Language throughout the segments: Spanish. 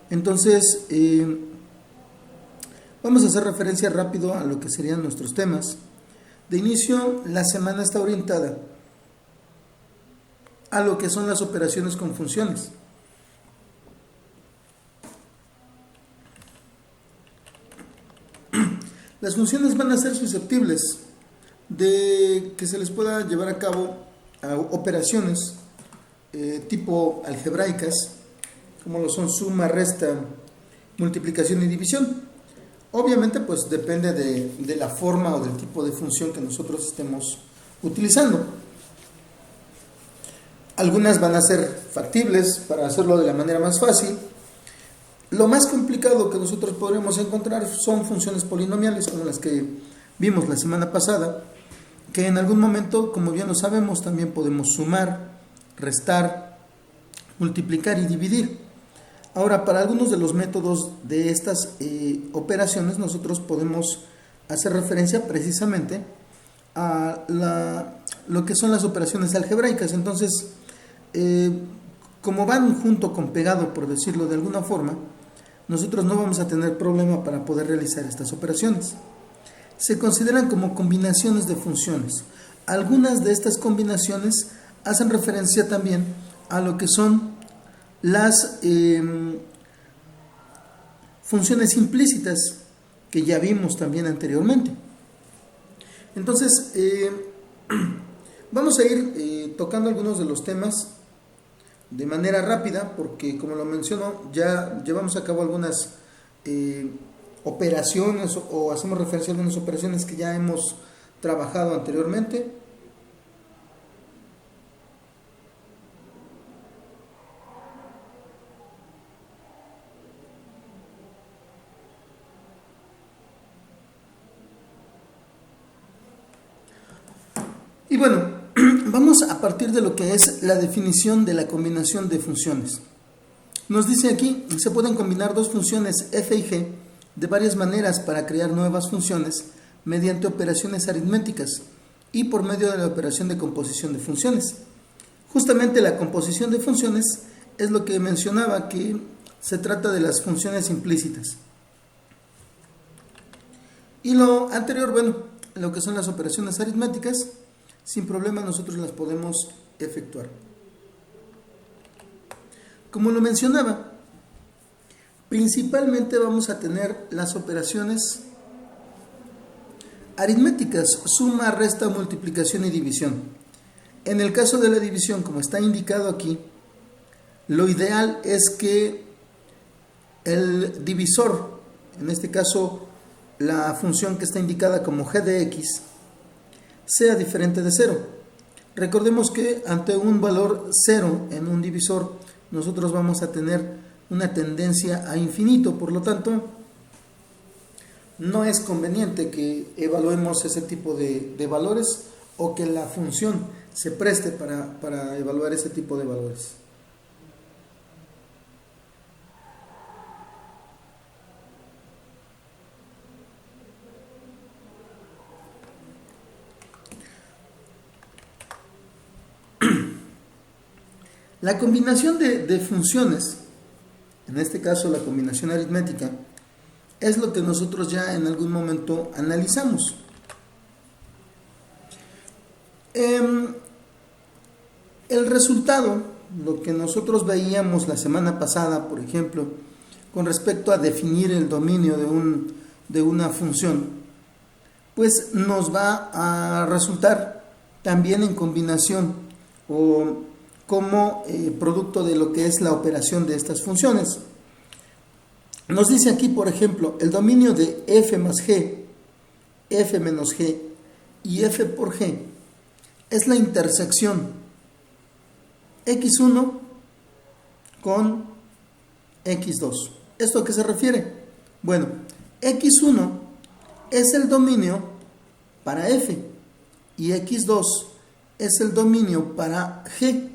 Entonces, vamos a hacer referencia rápido a lo que serían nuestros temas. De inicio, la semana está orientada a lo que son las operaciones con funciones. Las funciones van a ser susceptibles de que se les pueda llevar a cabo operaciones tipo algebraicas, como lo son suma, resta, multiplicación y división. Obviamente, pues depende de la forma o del tipo de función que nosotros estemos utilizando. Algunas van a ser factibles para hacerlo de la manera más fácil. Lo más complicado que nosotros podremos encontrar son funciones polinomiales, como las que vimos la semana pasada, que en algún momento, como bien lo sabemos, también podemos sumar, restar, multiplicar y dividir. Ahora, para algunos de los métodos de estas operaciones, nosotros podemos hacer referencia precisamente a lo que son las operaciones algebraicas. Entonces, como van junto con pegado, por decirlo de alguna forma, nosotros no vamos a tener problema para poder realizar estas operaciones. Se consideran como combinaciones de funciones. Algunas de estas combinaciones hacen referencia también a lo que son las funciones implícitas que ya vimos también anteriormente. Entonces, vamos a ir tocando algunos de los temas de manera rápida, porque como lo menciono, ya llevamos a cabo algunas operaciones o hacemos referencia a algunas operaciones que ya hemos trabajado anteriormente. Y bueno, vamos a partir de lo que es la definición de la combinación de funciones. Nos dice aquí, se pueden combinar dos funciones f y g de varias maneras para crear nuevas funciones mediante operaciones aritméticas y por medio de la operación de composición de funciones. Justamente la composición de funciones es lo que mencionaba, que se trata de las funciones implícitas. Y lo anterior, bueno, lo que son las operaciones aritméticas, sin problema nosotros las podemos efectuar. Como lo mencionaba, principalmente vamos a tener las operaciones aritméticas, suma, resta, multiplicación y división. En el caso de la división, como está indicado aquí, lo ideal es que el divisor, en este caso la función que está indicada como g de x, sea diferente de 0. Recordemos que ante un valor 0 en un divisor, nosotros vamos a tener una tendencia a infinito. Por lo tanto, no es conveniente que evaluemos ese tipo de valores o que la función se preste para evaluar ese tipo de valores. La combinación de funciones, en este caso la combinación aritmética, es lo que nosotros ya en algún momento analizamos. El resultado, lo que nosotros veíamos la semana pasada, por ejemplo, con respecto a definir el dominio de una función, pues nos va a resultar también en combinación o como producto de lo que es la operación de estas funciones. Nos dice aquí, por ejemplo, el dominio de f más g, f menos g y f por g es la intersección x1 con x2. ¿Esto a qué se refiere? Bueno, x1 es el dominio para f y x2 es el dominio para g.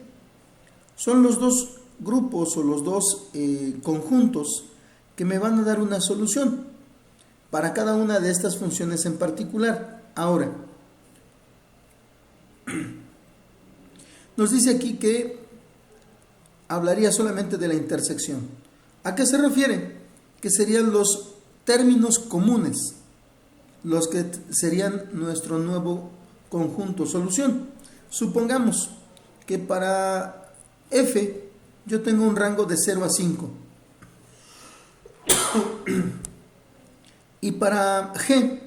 Son los dos grupos o los dos conjuntos que me van a dar una solución para cada una de estas funciones en particular. Ahora, nos dice aquí que hablaría solamente de la intersección. ¿A qué se refiere? Que serían los términos comunes, los que serían nuestro nuevo conjunto solución. Supongamos que para f yo tengo un rango de 0 a 5 y para g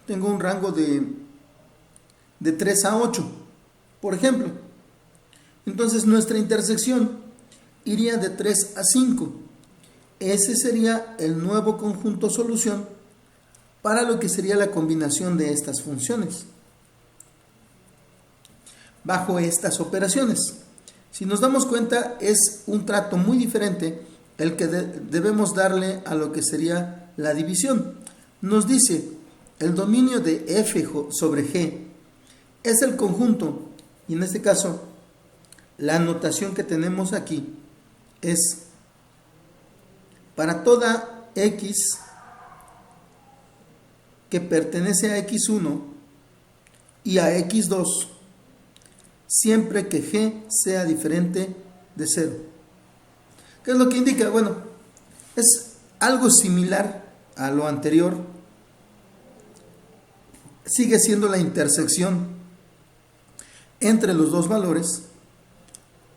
tengo un rango de 3 a 8, por ejemplo. Entonces nuestra intersección iría de 3 a 5. Ese sería el nuevo conjunto solución para lo que sería la combinación de estas funciones bajo estas operaciones. Si nos damos cuenta, es un trato muy diferente el que debemos darle a lo que sería la división. Nos dice, el dominio de f sobre g es el conjunto, y en este caso, la notación que tenemos aquí es para toda x que pertenece a x1 y a x2, siempre que g sea diferente de 0. ¿Qué es lo que indica? Bueno, es algo similar a lo anterior. Sigue siendo la intersección entre los dos valores,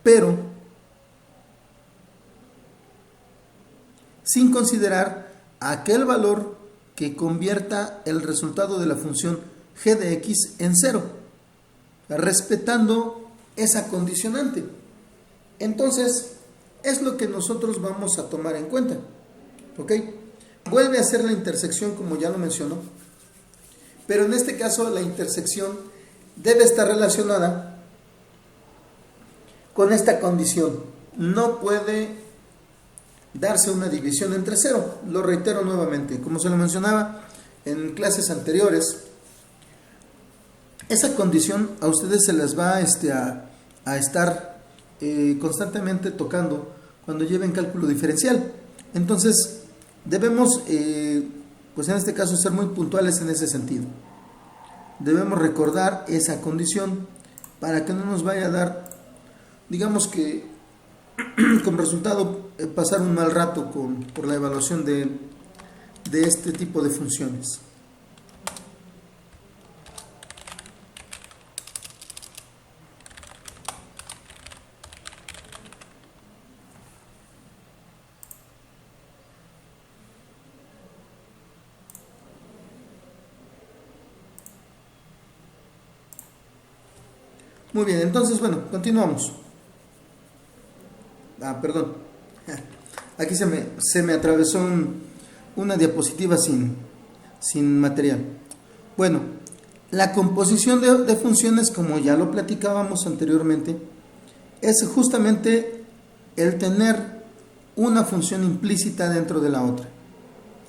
pero sin considerar aquel valor que convierta el resultado de la función g de x en 0, respetando esa condicionante. Entonces, es lo que nosotros vamos a tomar en cuenta. ¿Ok? Vuelve a ser la intersección como ya lo mencionó, pero en este caso la intersección debe estar relacionada con esta condición. No puede darse una división entre 0. Lo reitero nuevamente, como se lo mencionaba en clases anteriores, esa condición a ustedes se les va a estar constantemente tocando cuando lleven cálculo diferencial. Entonces debemos, pues en este caso, ser muy puntuales en ese sentido. Debemos recordar esa condición para que no nos vaya a dar, digamos que como resultado, pasar un mal rato por la evaluación de este tipo de funciones. Muy bien, entonces, bueno, continuamos. Perdón. Aquí se me atravesó una diapositiva sin material. Bueno, la composición de funciones, como ya lo platicábamos anteriormente, es justamente el tener una función implícita dentro de la otra.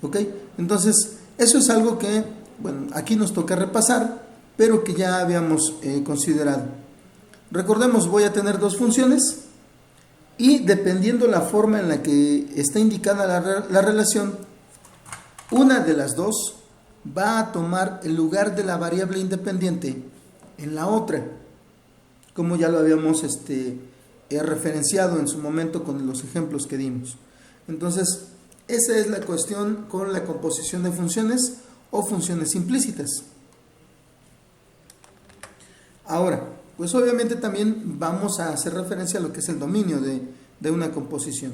¿Ok? Entonces, eso es algo que, bueno, aquí nos toca repasar, pero que ya habíamos considerado. Recordemos, voy a tener dos funciones y dependiendo la forma en la que está indicada la relación, una de las dos va a tomar el lugar de la variable independiente en la otra, como ya lo habíamos referenciado en su momento con los ejemplos que dimos. Entonces, esa es la cuestión con la composición de funciones o funciones implícitas. Ahora, pues obviamente también vamos a hacer referencia a lo que es el dominio de una composición.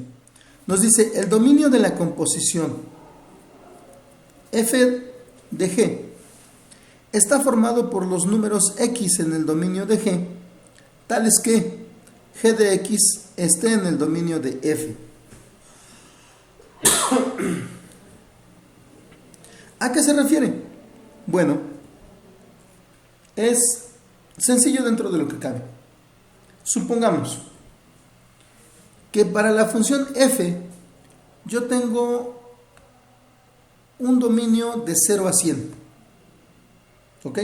Nos dice, el dominio de la composición f de g está formado por los números x en el dominio de g, tales que g de x esté en el dominio de f. ¿A qué se refiere? Bueno, es sencillo dentro de lo que cabe. Supongamos que para la función f yo tengo un dominio de 0 a 100. ¿Ok?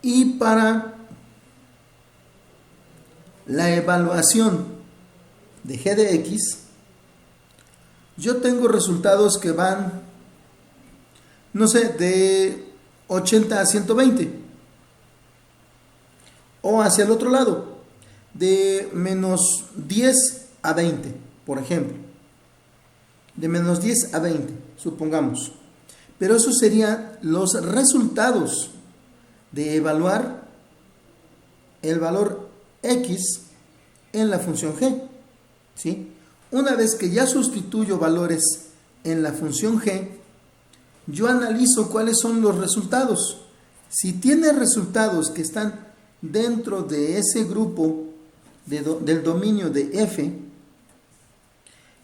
Y para la evaluación de g de x, yo tengo resultados que van, no sé, de 80 a 120. O hacia el otro lado, de menos 10 a 20, por ejemplo. De menos 10 a 20, supongamos. Pero esos serían los resultados de evaluar el valor x en la función g. ¿Sí? Una vez que ya sustituyo valores en la función g, yo analizo cuáles son los resultados. Si tiene resultados que están dentro de ese grupo del dominio de f,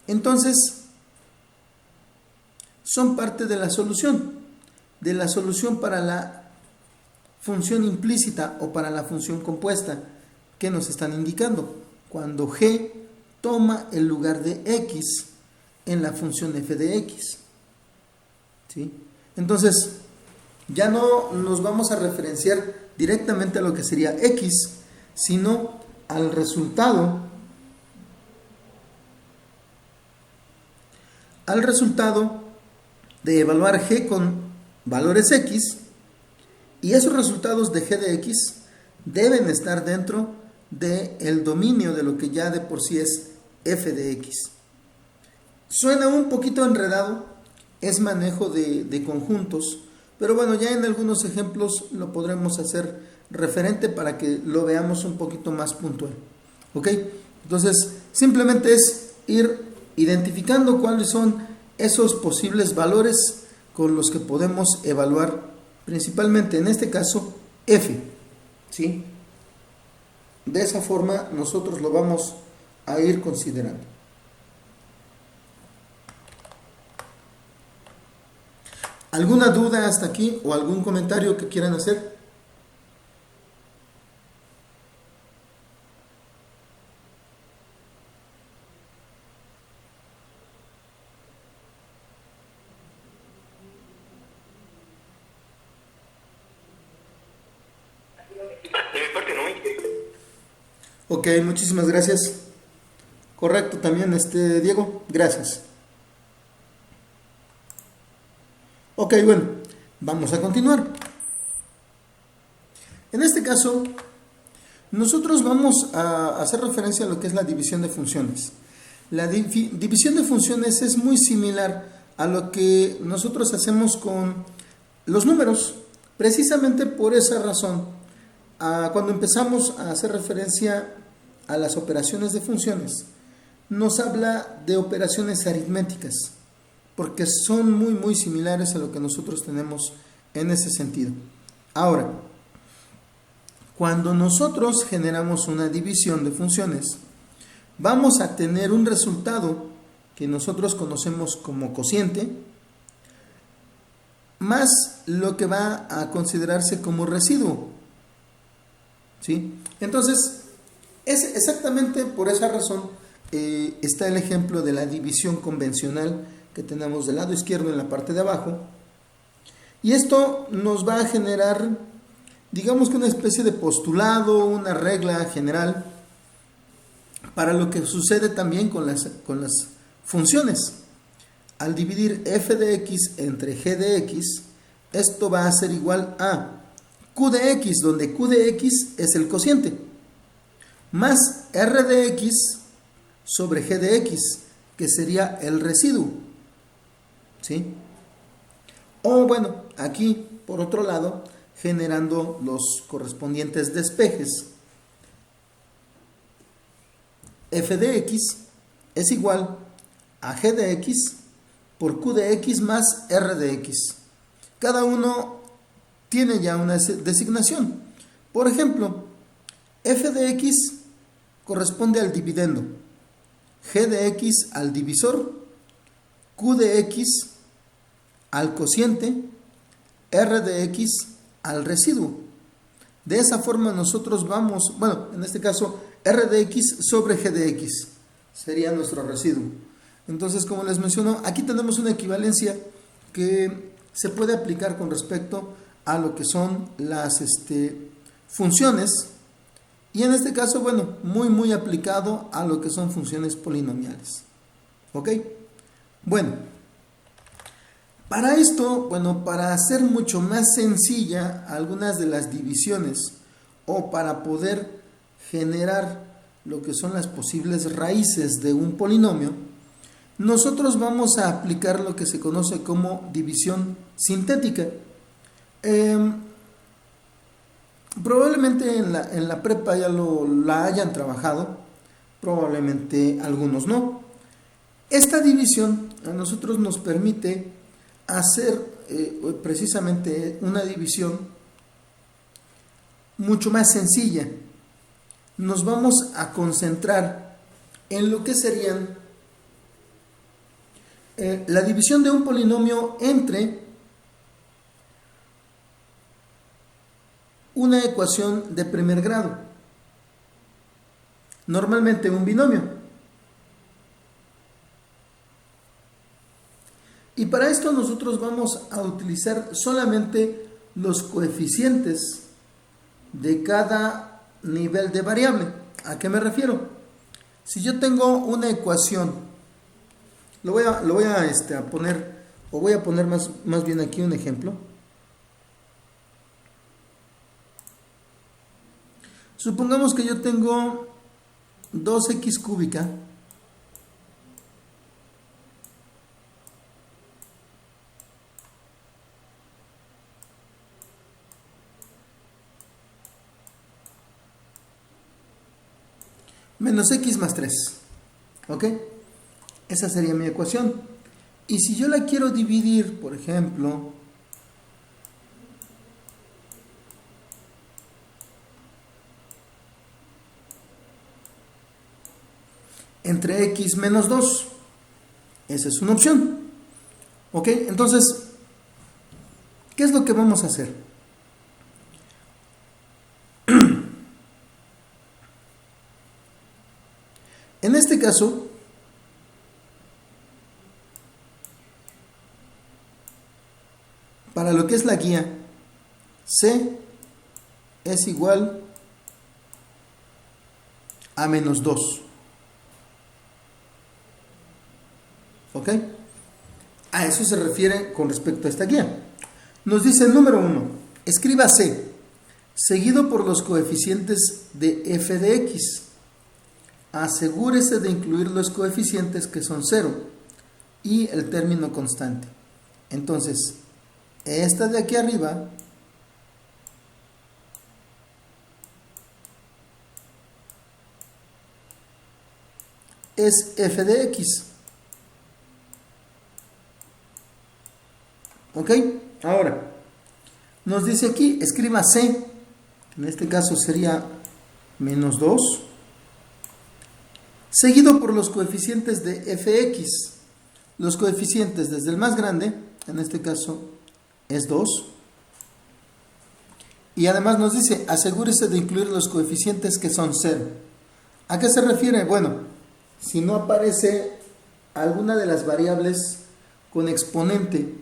entonces son parte de la solución para la función implícita o para la función compuesta que nos están indicando, cuando g toma el lugar de x en la función f de x. ¿Sí? Entonces, ya no nos vamos a referenciar directamente a lo que sería x, sino al resultado de evaluar g con valores x, y esos resultados de g de x deben estar dentro del dominio de lo que ya de por sí es f de x. Suena un poquito enredado, es manejo de conjuntos, pero bueno, ya en algunos ejemplos lo podremos hacer referente para que lo veamos un poquito más puntual. ¿Ok? Entonces, simplemente es ir identificando cuáles son esos posibles valores con los que podemos evaluar, principalmente en este caso, f. ¿Sí? De esa forma nosotros lo vamos a ir considerando. ¿Alguna duda hasta aquí o algún comentario que quieran hacer? De mi parte no. Ok, muchísimas gracias. Correcto también, Diego, gracias. Ok, bueno, vamos a continuar. En este caso, nosotros vamos a hacer referencia a lo que es la división de funciones. La división de funciones es muy similar a lo que nosotros hacemos con los números. Precisamente por esa razón, cuando empezamos a hacer referencia a las operaciones de funciones, nos habla de operaciones aritméticas, porque son muy similares a lo que nosotros tenemos en ese sentido. Ahora, cuando nosotros generamos una división de funciones, vamos a tener un resultado que nosotros conocemos como cociente, más lo que va a considerarse como residuo. ¿Sí? Entonces, es exactamente por esa razón está el ejemplo de la división convencional que tenemos del lado izquierdo en la parte de abajo, y esto nos va a generar, digamos que una especie de postulado, una regla general para lo que sucede también con las funciones. Al dividir f de x entre g de x, esto va a ser igual a q de x, donde q de x es el cociente, más r de x sobre g de x, que sería el residuo. ¿Sí? O bueno, aquí por otro lado, generando los correspondientes despejes. F de x es igual a g de x por q de x más r de x. Cada uno tiene ya una designación. Por ejemplo, f de x corresponde al dividendo, g de x al divisor, q de x al cociente, r de x al residuo. De esa forma nosotros vamos, bueno, en este caso, r de x sobre g de x sería nuestro residuo. Entonces, como les menciono, aquí tenemos una equivalencia que se puede aplicar con respecto a lo que son las funciones, y en este caso, bueno, muy aplicado a lo que son funciones polinomiales. ¿Ok? Bueno, para esto, bueno, para hacer mucho más sencilla algunas de las divisiones, o para poder generar lo que son las posibles raíces de un polinomio, nosotros vamos a aplicar lo que se conoce como división sintética. Probablemente en la prepa ya la hayan trabajado, probablemente algunos no. Esta división a nosotros nos permite hacer precisamente una división mucho más sencilla. Nos vamos a concentrar en lo que serían la división de un polinomio entre una ecuación de primer grado, normalmente un binomio. Y para esto nosotros vamos a utilizar solamente los coeficientes de cada nivel de variable. ¿A qué me refiero? Si yo tengo una ecuación, lo voy a poner, o voy a poner más bien aquí un ejemplo. Supongamos que yo tengo 2x cúbica menos x más 3. ¿Ok? Esa sería mi ecuación. Y si yo la quiero dividir, por ejemplo, entre x menos 2, esa es una opción. ¿Ok? Entonces, ¿qué es lo que vamos a hacer? En este caso, para lo que es la guía, c es igual a menos 2. ¿Ok? A eso se refiere con respecto a esta guía. Nos dice número 1, escriba c, seguido por los coeficientes de f de x. Asegúrese de incluir los coeficientes que son 0 y el término constante. Entonces, esta de aquí arriba es f de x. ¿Ok? Ahora, nos dice aquí, escriba c, en este caso sería menos 2, seguido por los coeficientes de fx. Los coeficientes desde el más grande, en este caso es 2. Y además nos dice, asegúrese de incluir los coeficientes que son 0. ¿A qué se refiere? Bueno, si no aparece alguna de las variables con exponente,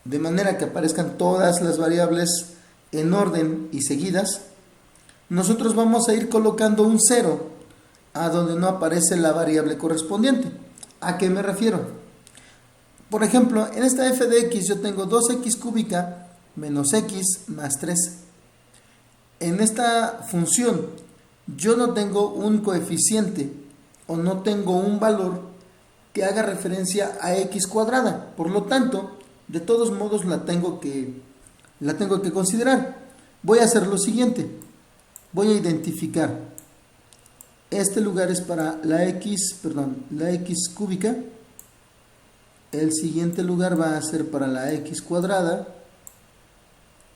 de manera que aparezcan todas las variables en orden y seguidas, nosotros vamos a ir colocando un 0 a donde no aparece la variable correspondiente. ¿A qué me refiero? Por ejemplo, en esta f de x yo tengo 2x cúbica menos x más 3. En esta función yo no tengo un coeficiente o no tengo un valor que haga referencia a x cuadrada. Por lo tanto, de todos modos la tengo que considerar. Voy a hacer lo siguiente. Voy a identificar. Este lugar es para la x cúbica. El siguiente lugar va a ser para la x cuadrada.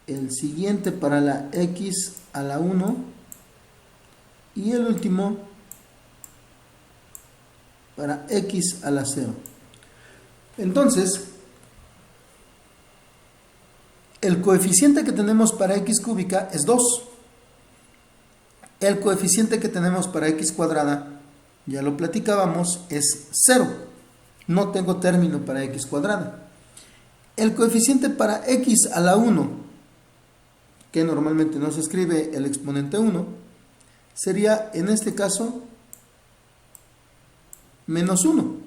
El siguiente para la x a la 1. Y el último para x a la 0. Entonces, el coeficiente que tenemos para x cúbica es 2. El coeficiente que tenemos para x cuadrada, ya lo platicábamos, es 0. No tengo término para x cuadrada. El coeficiente para x a la 1, que normalmente no se escribe el exponente 1, sería en este caso menos 1.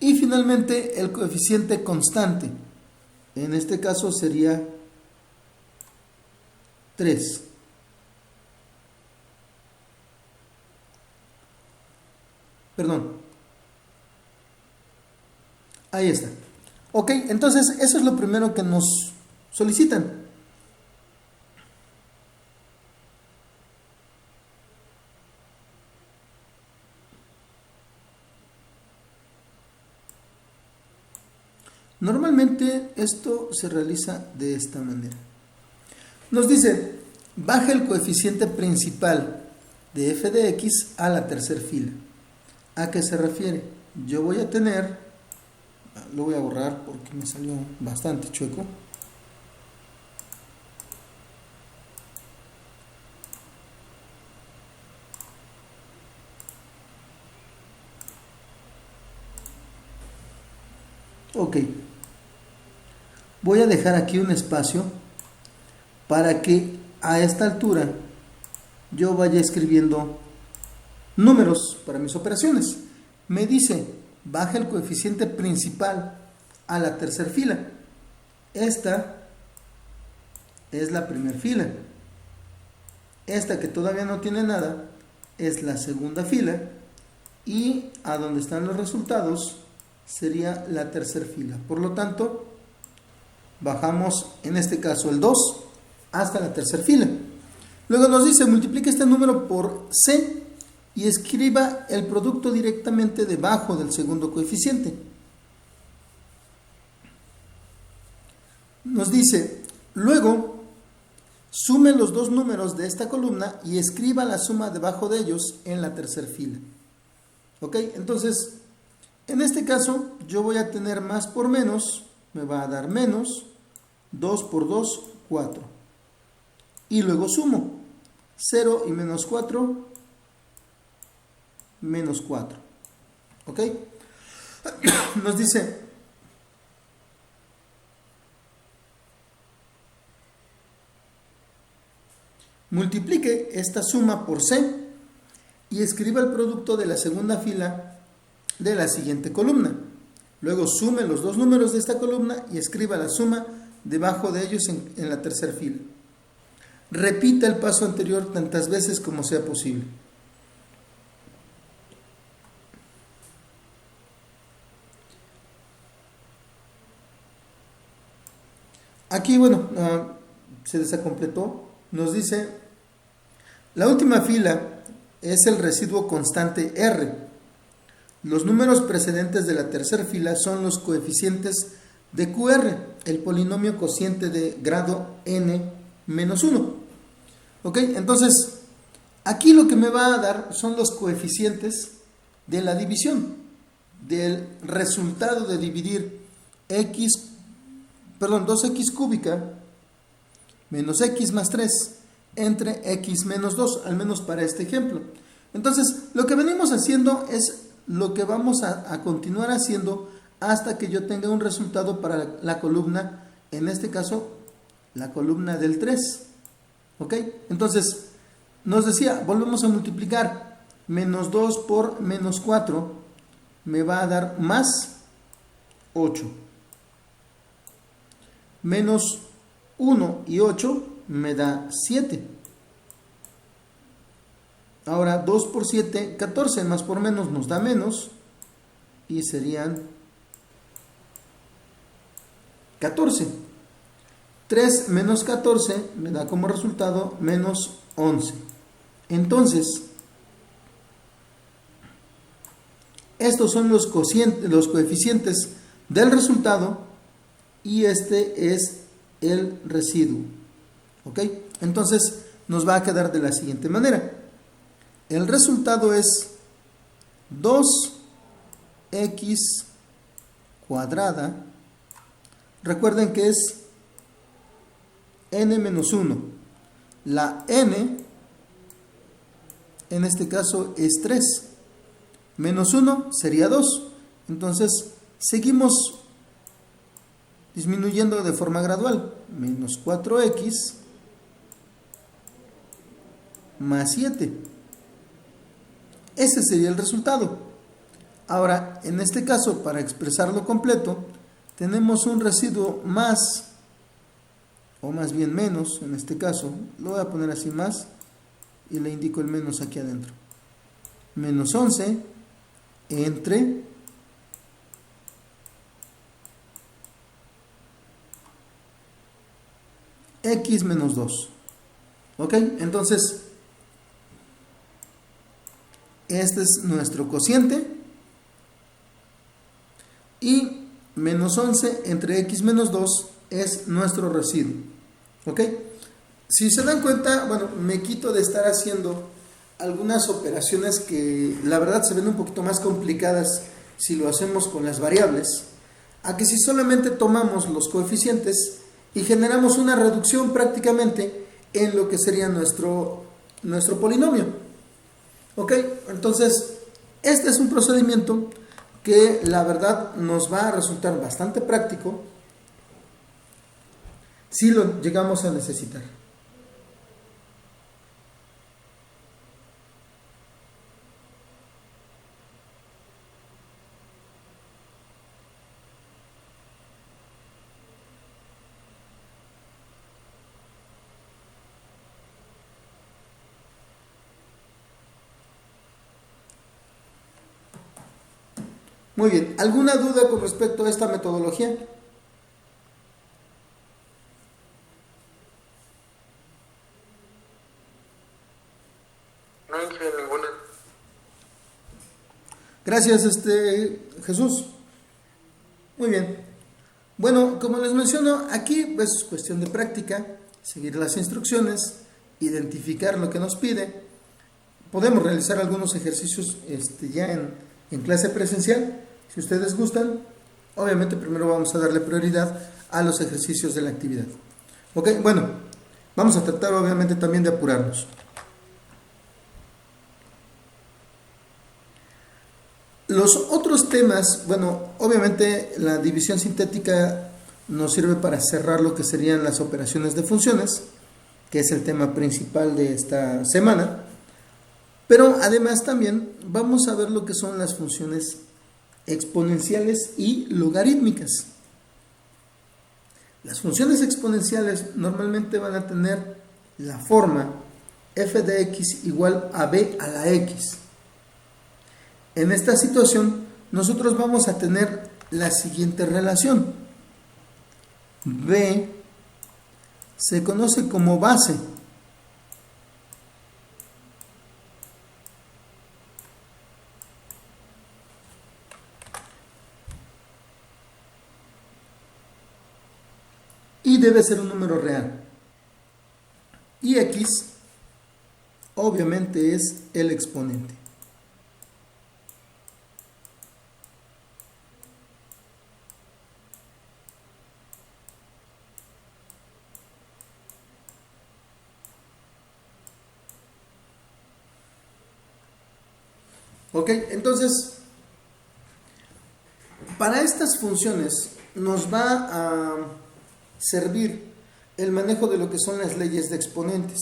Y finalmente el coeficiente constante, en este caso sería 3. Perdón. Ahí está. Ok, entonces eso es lo primero que nos solicitan. Normalmente esto se realiza de esta manera. Nos dice, baja el coeficiente principal de f de x a la tercera fila. ¿A qué se refiere? Yo voy a tener, lo voy a borrar porque me salió bastante chueco. Ok. Voy a dejar aquí un espacio para que a esta altura yo vaya escribiendo números para mis operaciones. Me dice, baja el coeficiente principal a la tercera fila. Esta es la primera fila. Esta que todavía no tiene nada es la segunda fila. Y a donde están los resultados sería la tercera fila. Por lo tanto, bajamos en este caso el 2 hasta la tercera fila. Luego nos dice, multiplique este número por c y escriba el producto directamente debajo del segundo coeficiente. Nos dice, luego sume los dos números de esta columna y escriba la suma debajo de ellos en la tercera fila. Ok, entonces, en este caso yo voy a tener más por menos, me va a dar menos, 2 por 2, 4. Y luego sumo, 0 y menos 4, menos 4. ¿Ok? Nos dice, multiplique esta suma por c y escriba el producto de la segunda fila de la siguiente columna. Luego sume los dos números de esta columna y escriba la suma debajo de ellos en la tercera fila. Repita el paso anterior tantas veces como sea posible. Aquí, bueno, se desacompletó. Nos dice, la última fila es el residuo constante R. Los números precedentes de la tercera fila son los coeficientes de QR, el polinomio cociente de grado n menos 1. ¿Ok? Entonces, aquí lo que me va a dar son los coeficientes de la división, del resultado de dividir 2x cúbica menos x más 3 entre x menos 2, al menos para este ejemplo. Entonces, lo que venimos haciendo es lo que vamos a continuar haciendo hasta que yo tenga un resultado para la columna, en este caso, la columna del 3. ¿Ok? Entonces, nos decía, volvemos a multiplicar. Menos 2 por menos 4 me va a dar más 8. Menos 1 y 8 me da 7. Ahora 2 por 7, 14, más por menos nos da menos y serían 14. 3 menos 14 me da como resultado menos 11. Entonces, estos son los coeficientes del resultado y este es el residuo. ¿Ok? Entonces, nos va a quedar de la siguiente manera. El resultado es 2x cuadrada. Recuerden que es n menos 1. La n, en este caso, es 3. Menos 1 sería 2. Entonces, seguimos disminuyendo de forma gradual. Menos 4x más 7. Ese sería el resultado. Ahora, en este caso, para expresarlo completo, tenemos un residuo más, o más bien menos, en este caso, lo voy a poner así más, y le indico el menos aquí adentro. Menos 11 entre x menos 2. ¿Ok? Entonces, este es nuestro cociente. Y menos 11 entre x menos 2 es nuestro residuo. ¿Ok? Si se dan cuenta, bueno, me quito de estar haciendo algunas operaciones que la verdad se ven un poquito más complicadas si lo hacemos con las variables, a que si solamente tomamos los coeficientes y generamos una reducción prácticamente en lo que sería nuestro polinomio. ¿Ok? Entonces, este es un procedimiento que la verdad nos va a resultar bastante práctico si lo llegamos a necesitar. Muy bien, ¿alguna duda con respecto a esta metodología? No hay ninguna. Gracias, Jesús. Muy bien. Bueno, como les menciono, aquí es cuestión de práctica, seguir las instrucciones, identificar lo que nos pide. Podemos realizar algunos ejercicios ya en clase presencial, si ustedes gustan. Obviamente primero vamos a darle prioridad a los ejercicios de la actividad. Ok, bueno, vamos a tratar obviamente también de apurarnos. Los otros temas, bueno, obviamente la división sintética nos sirve para cerrar lo que serían las operaciones de funciones, que es el tema principal de esta semana. Pero además también vamos a ver lo que son las funciones exponenciales y logarítmicas. Las funciones exponenciales normalmente van a tener la forma f de x igual a b a la x. En esta situación, nosotros vamos a tener la siguiente relación. B se conoce como base. Y debe ser un número real. Y x, obviamente, es el exponente. Ok, entonces, para estas funciones nos va a servir el manejo de lo que son las leyes de exponentes.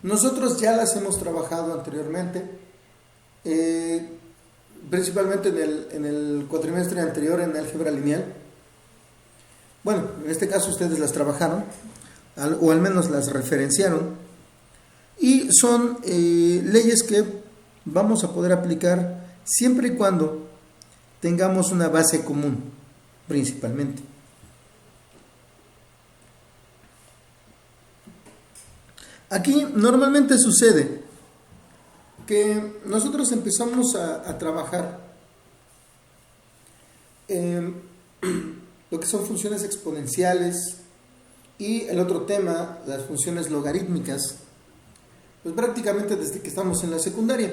Nosotros ya las hemos trabajado anteriormente, principalmente en el cuatrimestre anterior en álgebra lineal. Bueno, en este caso ustedes las trabajaron, o al menos las referenciaron, y son leyes que vamos a poder aplicar siempre y cuando tengamos una base común, principalmente. Aquí normalmente sucede que nosotros empezamos a trabajar lo que son funciones exponenciales y el otro tema, las funciones logarítmicas, pues prácticamente desde que estamos en la secundaria.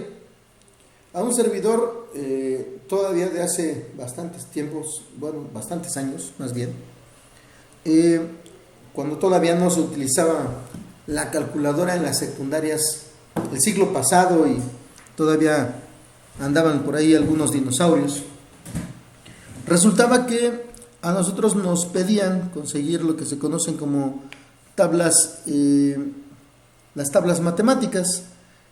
A un servidor todavía de hace bastantes tiempos, bueno, bastantes años más bien, cuando todavía no se utilizaba la calculadora en las secundarias, el siglo pasado, y todavía andaban por ahí algunos dinosaurios, resultaba que a nosotros nos pedían conseguir lo que se conocen como tablas, las tablas matemáticas.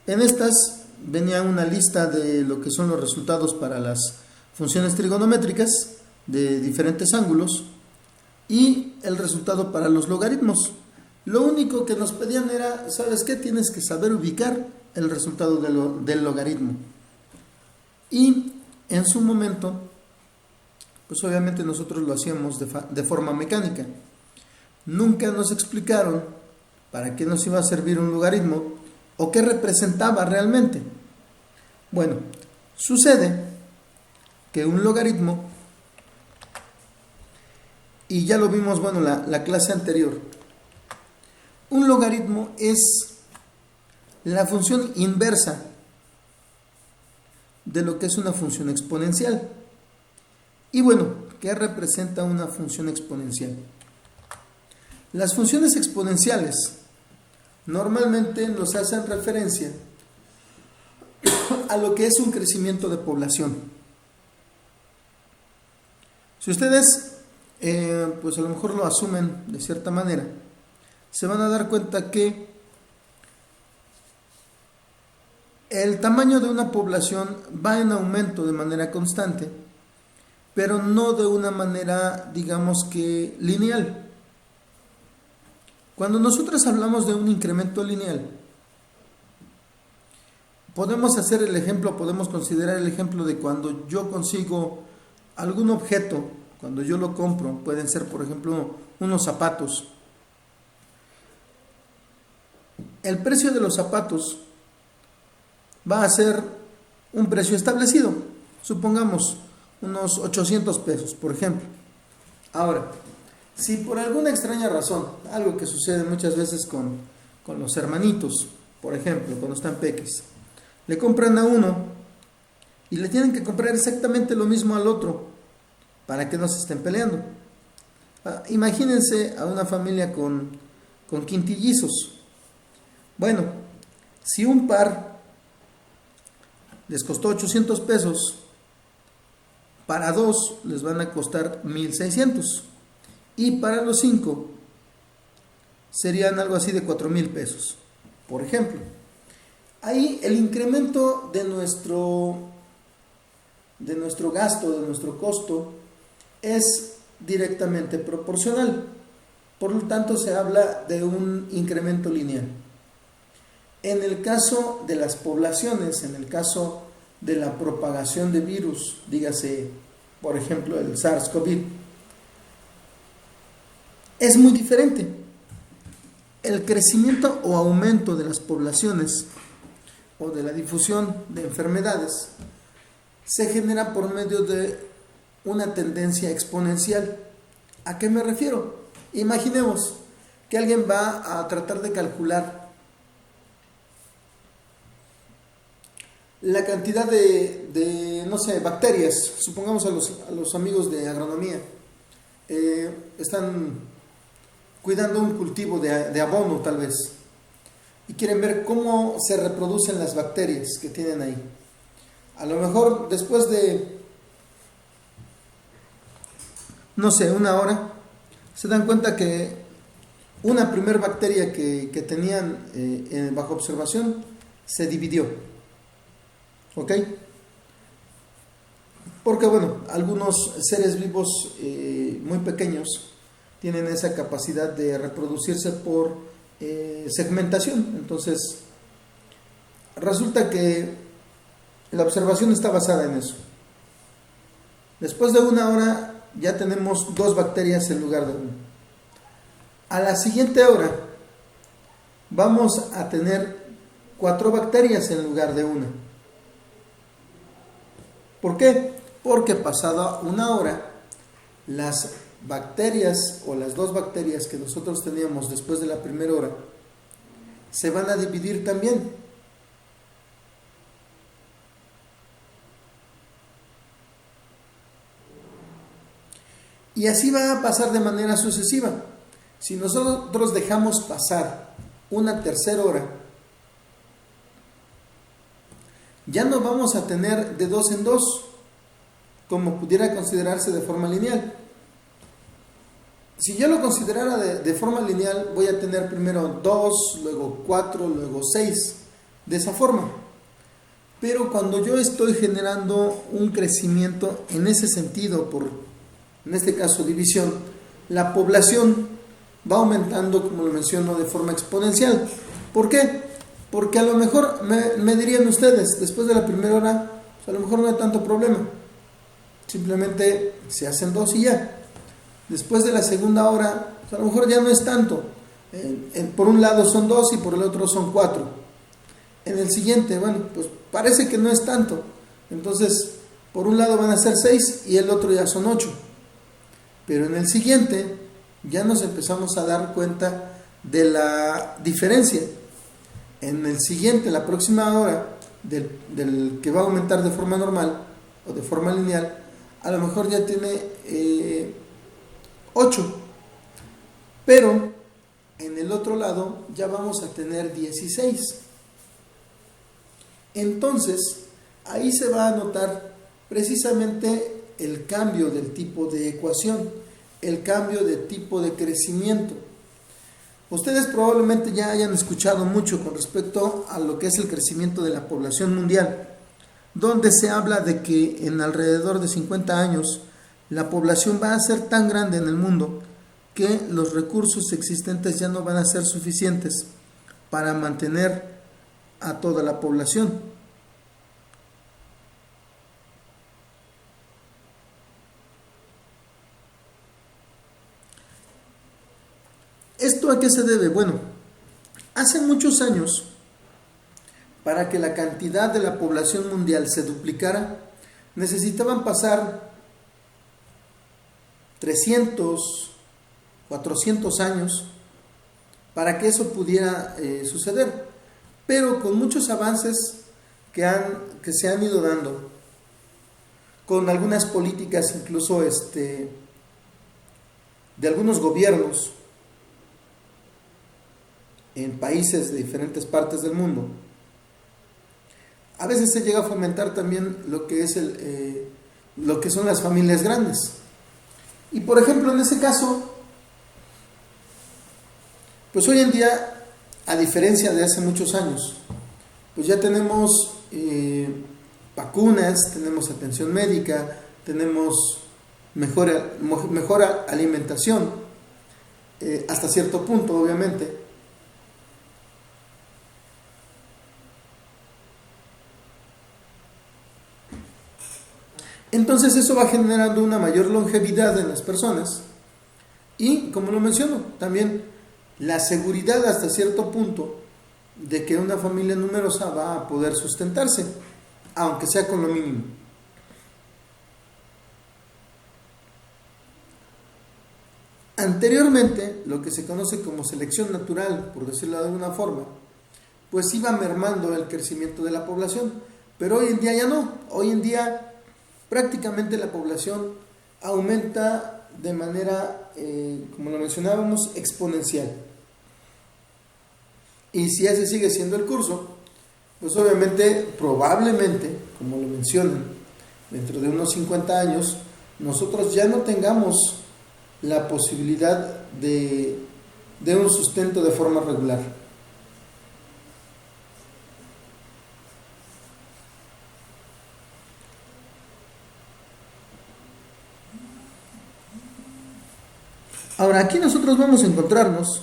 En estas venía una lista de lo que son los resultados para las funciones trigonométricas de diferentes ángulos y el resultado para los logaritmos. Lo único que nos pedían era, ¿sabes qué? Tienes que saber ubicar el resultado del logaritmo. Y en su momento, pues obviamente nosotros lo hacíamos de forma mecánica. Nunca nos explicaron para qué nos iba a servir un logaritmo o qué representaba realmente. Bueno, sucede que un logaritmo, y ya lo vimos, bueno, la clase anterior, un logaritmo es la función inversa de lo que es una función exponencial. Y bueno, ¿qué representa una función exponencial? Las funciones exponenciales normalmente nos hacen referencia a lo que es un crecimiento de población. Si ustedes pues a lo mejor lo asumen de cierta manera, se van a dar cuenta que el tamaño de una población va en aumento de manera constante, pero no de una manera, digamos que lineal. Cuando nosotros hablamos de un incremento lineal, podemos hacer el ejemplo, podemos considerar el ejemplo de cuando yo consigo algún objeto, cuando yo lo compro, pueden ser por ejemplo unos zapatos. El precio de los zapatos va a ser un precio establecido, supongamos unos 800 pesos, por ejemplo. Ahora, si por alguna extraña razón, algo que sucede muchas veces con los hermanitos, por ejemplo, cuando están peques, le compran a uno y le tienen que comprar exactamente lo mismo al otro para que no se estén peleando. Imagínense a una familia con quintillizos. Bueno, si un par les costó 800 pesos, para dos les van a costar 1,600. Y para los 5 serían algo así de 4,000 pesos, por ejemplo. Ahí el incremento de nuestro gasto, de nuestro costo, es directamente proporcional. Por lo tanto, se habla de un incremento lineal. En el caso de las poblaciones, en el caso de la propagación de virus, dígase, por ejemplo, el SARS-CoV, es muy diferente. El crecimiento o aumento de las poblaciones o de la difusión de enfermedades se genera por medio de una tendencia exponencial. ¿A qué me refiero? Imaginemos que alguien va a tratar de calcular la cantidad de no sé, bacterias. Supongamos a los amigos de agronomía están cuidando un cultivo de abono tal vez y quieren ver cómo se reproducen las bacterias que tienen ahí. A lo mejor después de, no sé, una hora, se dan cuenta que una primer bacteria que tenían bajo observación se dividió. ¿Ok? Porque bueno, algunos seres vivos muy pequeños tienen esa capacidad de reproducirse por segmentación. Entonces, resulta que la observación está basada en eso. Después de una hora ya tenemos 2 bacterias en lugar de 1. A la siguiente hora vamos a tener 4 bacterias en lugar de 1. ¿Por qué? Porque pasada una hora, las bacterias o las 2 bacterias que nosotros teníamos después de la primera hora se van a dividir también. Y así va a pasar de manera sucesiva. Si nosotros dejamos pasar una tercera hora, ya no vamos a tener de 2 en 2, como pudiera considerarse de forma lineal. Si yo lo considerara de forma lineal, voy a tener primero 2, luego 4, luego 6, de esa forma. Pero cuando yo estoy generando un crecimiento en ese sentido, en este caso división, la población va aumentando, como lo menciono, de forma exponencial. ¿Por qué? Porque a lo mejor me dirían ustedes, después de la primera hora, pues a lo mejor no hay tanto problema. simplemente se hacen 2 y ya. Después de la segunda hora, pues a lo mejor ya no es tanto. Por un lado son 2 y por el otro son 4. En el siguiente, bueno, pues parece que no es tanto. Entonces, por un lado van a ser 6 y el otro ya son 8. Pero en el siguiente ya nos empezamos a dar cuenta de la diferencia. En el siguiente, la próxima hora del que va a aumentar de forma normal o de forma lineal, a lo mejor ya tiene 8. Pero en el otro lado ya vamos a tener 16. Entonces, ahí se va a notar precisamente el cambio del tipo de ecuación, el cambio de tipo de crecimiento. Ustedes probablemente ya hayan escuchado mucho con respecto a lo que es el crecimiento de la población mundial, donde se habla de que en alrededor de 50 años la población va a ser tan grande en el mundo que los recursos existentes ya no van a ser suficientes para mantener a toda la población. ¿Esto a qué se debe? Bueno, hace muchos años, para que la cantidad de la población mundial se duplicara, necesitaban pasar 300, 400 años para que eso pudiera suceder. Pero con muchos avances que se han ido dando, con algunas políticas incluso de algunos gobiernos, en países de diferentes partes del mundo, a veces se llega a fomentar también lo que es lo que son las familias grandes. Y por ejemplo, en ese caso, pues hoy en día, a diferencia de hace muchos años, pues ya tenemos vacunas, tenemos atención médica, tenemos mejor alimentación, hasta cierto punto, obviamente. Entonces eso va generando una mayor longevidad en las personas y, como lo menciono, también la seguridad hasta cierto punto de que una familia numerosa va a poder sustentarse, aunque sea con lo mínimo. Anteriormente, lo que se conoce como selección natural, por decirlo de alguna forma, pues iba mermando el crecimiento de la población, pero hoy en día ya no. Hoy en día prácticamente la población aumenta de manera, como lo mencionábamos, exponencial. Y si ese sigue siendo el curso, pues obviamente, probablemente, como lo mencionan, dentro de unos 50 años, nosotros ya no tengamos la posibilidad de un sustento de forma regular. Ahora, aquí nosotros vamos a encontrarnos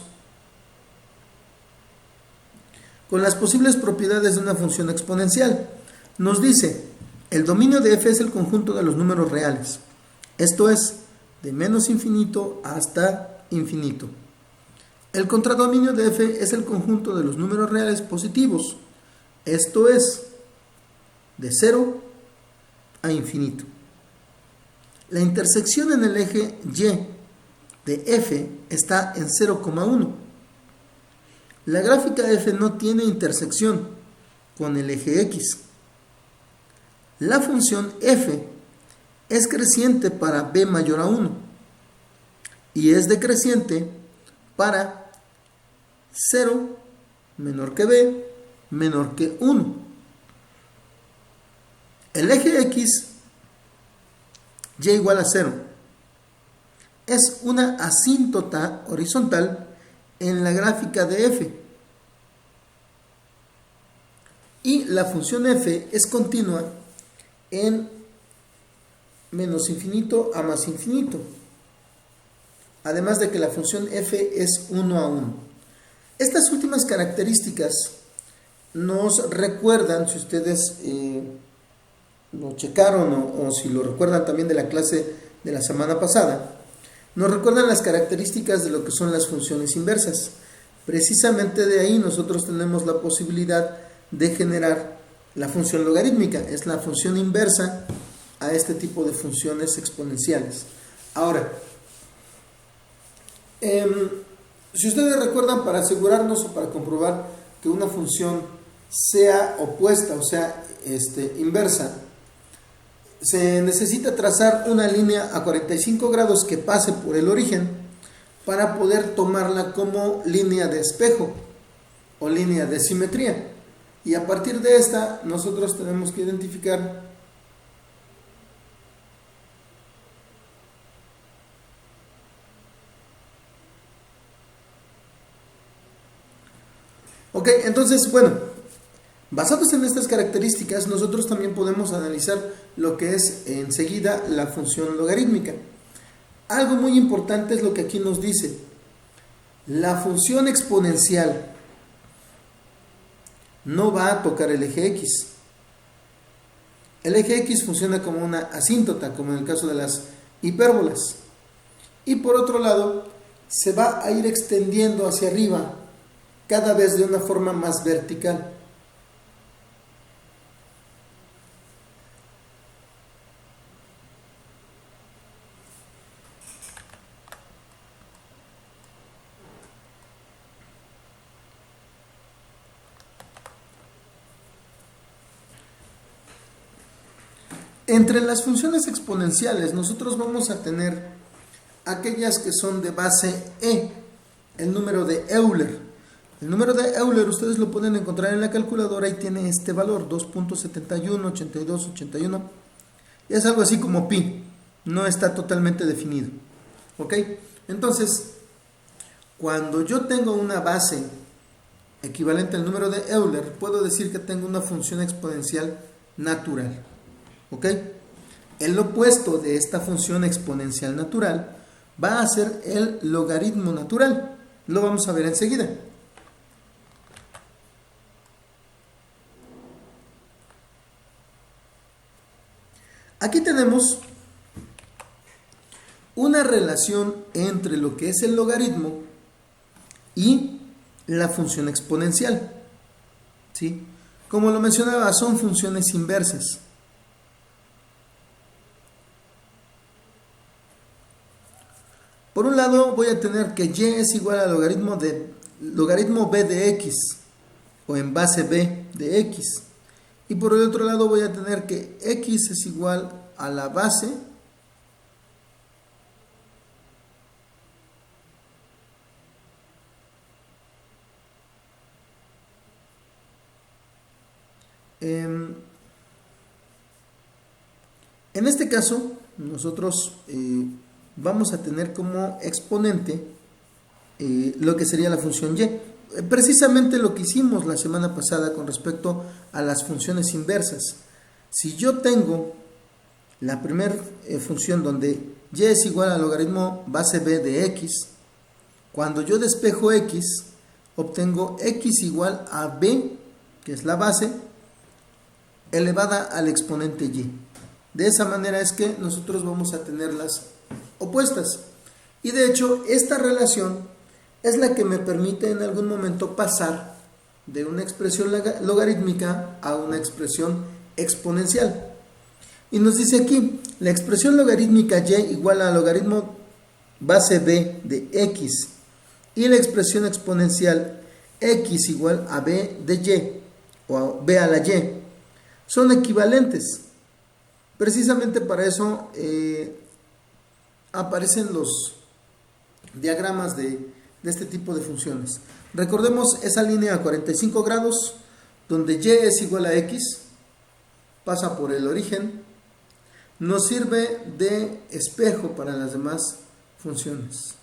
con las posibles propiedades de una función exponencial. Nos dice, el dominio de f es el conjunto de los números reales, esto es, de menos infinito hasta infinito. El contradominio de f es el conjunto de los números reales positivos, esto es, de 0 a infinito. La intersección en el eje y de f está en 0,1. La gráfica f no tiene intersección con el eje x. La función f es creciente para b mayor a 1 y es decreciente para 0 menor que b menor que 1. El eje x, y igual a 0, es una asíntota horizontal en la gráfica de f. Y la función f es continua en menos infinito a más infinito. Además de que la función f es 1 a 1. Estas últimas características nos recuerdan, si ustedes lo checaron o si lo recuerdan también de la clase de la semana pasada, nos recuerdan las características de lo que son las funciones inversas. Precisamente de ahí nosotros tenemos la posibilidad de generar la función logarítmica, es la función inversa a este tipo de funciones exponenciales. Ahora, si ustedes recuerdan, para asegurarnos o para comprobar que una función sea opuesta, o sea, inversa, se necesita trazar una línea a 45 grados que pase por el origen para poder tomarla como línea de espejo o línea de simetría. Y a partir de esta, nosotros tenemos que identificar ok, entonces, bueno, basados en estas características, nosotros también podemos analizar lo que es enseguida la función logarítmica. Algo muy importante es lo que aquí nos dice. La función exponencial no va a tocar el eje X. El eje X funciona como una asíntota, como en el caso de las hipérbolas. Y por otro lado, se va a ir extendiendo hacia arriba, cada vez de una forma más vertical. Entre las funciones exponenciales nosotros vamos a tener aquellas que son de base e, el número de Euler. El número de Euler ustedes lo pueden encontrar en la calculadora y tiene este valor, 2.718281. Y es algo así como pi, no está totalmente definido. ¿Ok? Entonces, cuando yo tengo una base equivalente al número de Euler, puedo decir que tengo una función exponencial natural. ¿Ok? El opuesto de esta función exponencial natural va a ser el logaritmo natural. Lo vamos a ver enseguida. Aquí tenemos una relación entre lo que es el logaritmo y la función exponencial. ¿Sí? Como lo mencionaba, son funciones inversas. Por un lado voy a tener que y es igual al logaritmo b de x, o en base b de x. Y por el otro lado voy a tener que x es igual a la base en este caso nosotros vamos a tener como exponente lo que sería la función y. Precisamente lo que hicimos la semana pasada con respecto a las funciones inversas. Si yo tengo la primera función donde y es igual al logaritmo base b de x, cuando yo despejo x, obtengo x igual a b, que es la base, elevada al exponente y. De esa manera es que nosotros vamos a tenerlas opuestas. Y de hecho, esta relación es la que me permite en algún momento pasar de una expresión logarítmica a una expresión exponencial. Y nos dice aquí, la expresión logarítmica y igual al logaritmo base b de x y la expresión exponencial x igual a b de y o a b a la y son equivalentes. Precisamente para eso aparecen los diagramas de este tipo de funciones. Recordemos esa línea a 45 grados donde y es igual a x, pasa por el origen, nos sirve de espejo para las demás funciones.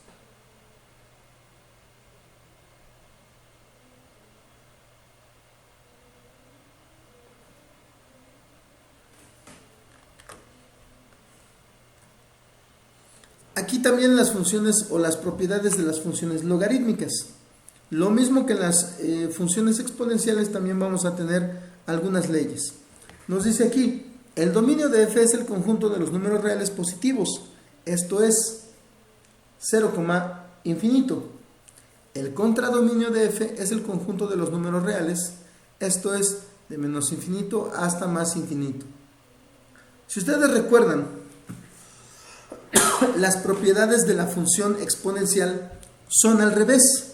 Aquí también las funciones o las propiedades de las funciones logarítmicas. Lo mismo que en las funciones exponenciales, también vamos a tener algunas leyes. Nos dice aquí, El dominio de f es el conjunto de los números reales positivos, esto es 0, infinito. El contradominio de f es el conjunto de los números reales, esto es de menos infinito hasta más infinito. Si ustedes recuerdan, las propiedades de la función exponencial son al revés.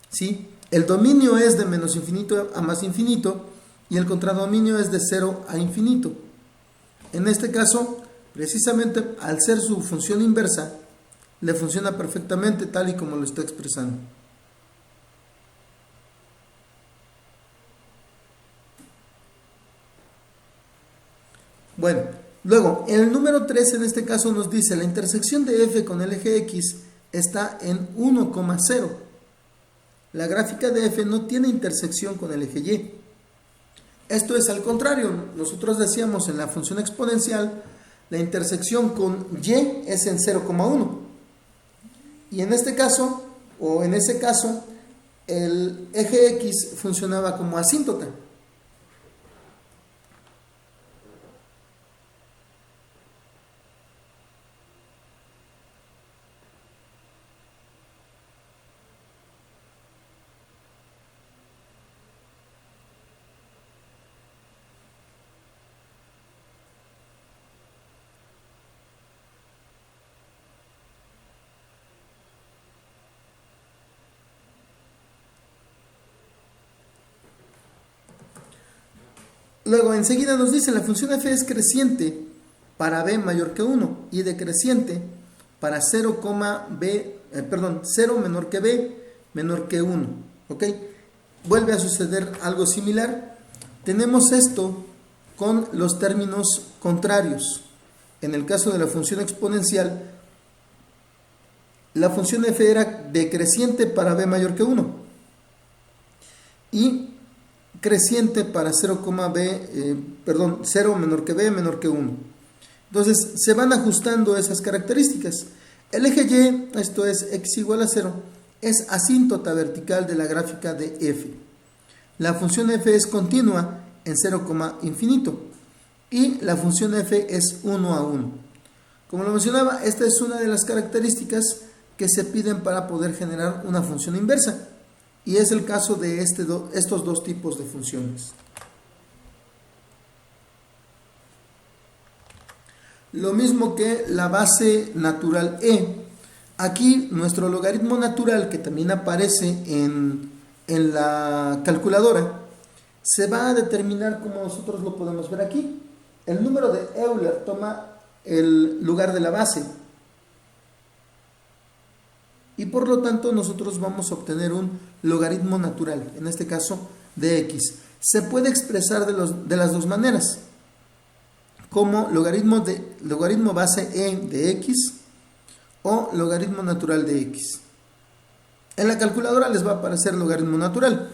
¿Sí? El dominio es de menos infinito a más infinito y el contradominio es de 0 a infinito. En este caso, precisamente al ser su función inversa, le funciona perfectamente tal y como lo está expresando. Bueno, luego, el número 3 en este caso nos dice la intersección de f con el eje x está en 1,0. La gráfica de f no tiene intersección con el eje y. Esto es al contrario, nosotros decíamos en la función exponencial, la intersección con y es en 0,1. Y en este caso, o en ese caso, el eje x funcionaba como asíntota. Luego, enseguida nos dice, la función f es creciente para b mayor que 1 y decreciente para 0 menor que b menor que 1. ¿Ok? Vuelve a suceder algo similar. Tenemos esto con los términos contrarios. En el caso de la función exponencial, la función f era decreciente para b mayor que 1 y creciente para 0 menor que b menor que 1. Entonces se van ajustando esas características. El eje y, esto es x igual a 0, es asíntota vertical de la gráfica de f. La función f es continua en 0, infinito y la función f es 1 a 1. Como lo mencionaba, esta es una de las características que se piden para poder generar una función inversa. Y es el caso de estos dos tipos de funciones. Lo mismo que la base natural e. Aquí nuestro logaritmo natural, que también aparece en la calculadora, se va a determinar como nosotros lo podemos ver aquí. El número de Euler toma el lugar de la base. Y por lo tanto nosotros vamos a obtener un logaritmo natural, en este caso de x. Se puede expresar de las dos maneras, como logaritmo base e de x o logaritmo natural de x. En la calculadora les va a aparecer logaritmo natural.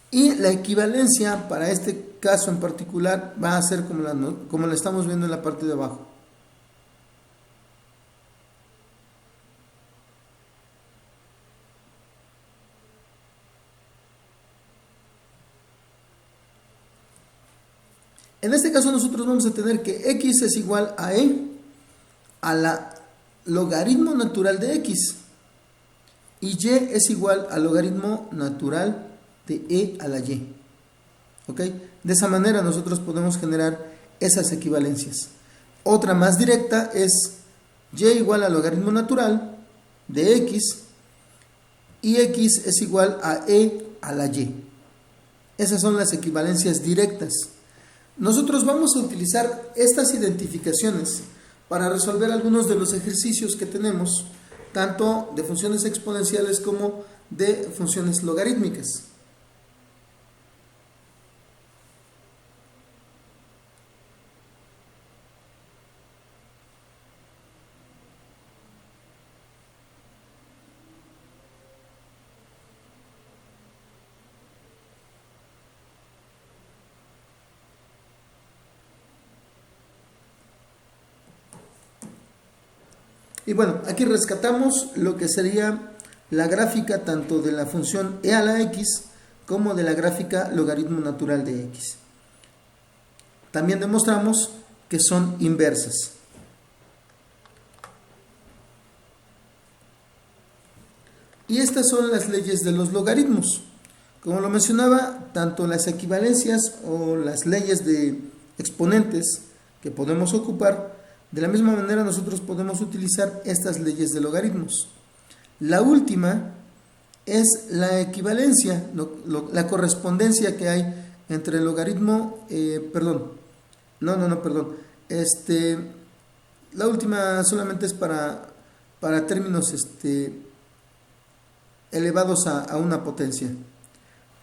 Y la equivalencia para este caso en particular va a ser como la estamos viendo en la parte de abajo. En este caso nosotros vamos a tener que x es igual a e a la logaritmo natural de x y y es igual al logaritmo natural de e a la y. ¿Ok? De esa manera nosotros podemos generar esas equivalencias. Otra más directa es y igual al logaritmo natural de x y x es igual a e a la y. Esas son las equivalencias directas. Nosotros vamos a utilizar estas identificaciones para resolver algunos de los ejercicios que tenemos, tanto de funciones exponenciales como de funciones logarítmicas. Y bueno, aquí rescatamos lo que sería la gráfica tanto de la función e a la x como de la gráfica logaritmo natural de x. también demostramos que son inversas. Y estas son las leyes de los logaritmos. Como lo mencionaba, tanto las equivalencias o las leyes de exponentes que podemos ocupar, de la misma manera nosotros podemos utilizar estas leyes de logaritmos. La última es la equivalencia, la correspondencia que hay entre el logaritmo, la última solamente es para términos elevados a una potencia.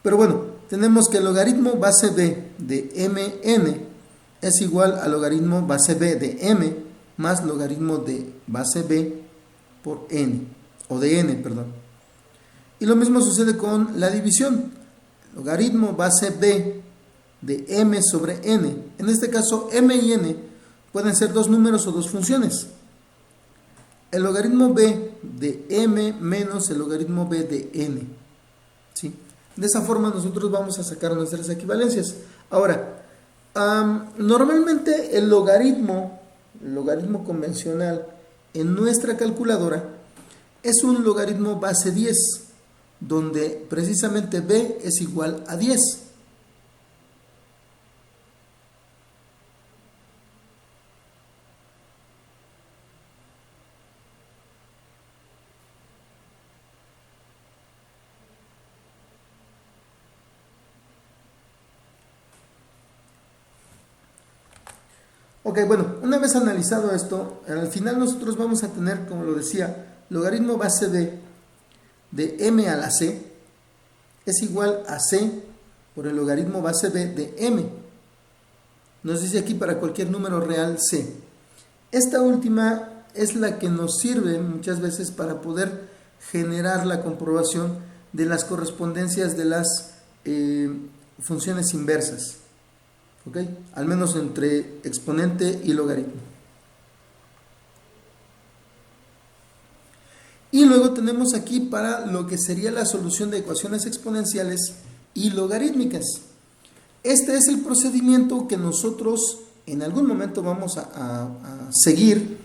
Pero bueno, tenemos que el logaritmo base b de mn es igual al logaritmo base b de m más logaritmo de base b por n, o de n, perdón. Y lo mismo sucede con la división. Logaritmo base b de m sobre n. En este caso, m y n pueden ser dos números o dos funciones. El logaritmo b de m menos el logaritmo b de n. ¿Sí? De esa forma nosotros vamos a sacar nuestras equivalencias. Ahora, normalmente el logaritmo convencional en nuestra calculadora es un logaritmo base 10, donde precisamente b es igual a 10. Ok, bueno, una vez analizado esto, al final nosotros vamos a tener, como lo decía, logaritmo base b de m a la c es igual a c por el logaritmo base b de m. Nos dice aquí para cualquier número real c. Esta última es la que nos sirve muchas veces para poder generar la comprobación de las correspondencias de las funciones inversas. ¿Ok? Al menos entre exponente y logaritmo. Y luego tenemos aquí para lo que sería la solución de ecuaciones exponenciales y logarítmicas. Este es el procedimiento que nosotros en algún momento vamos a seguir,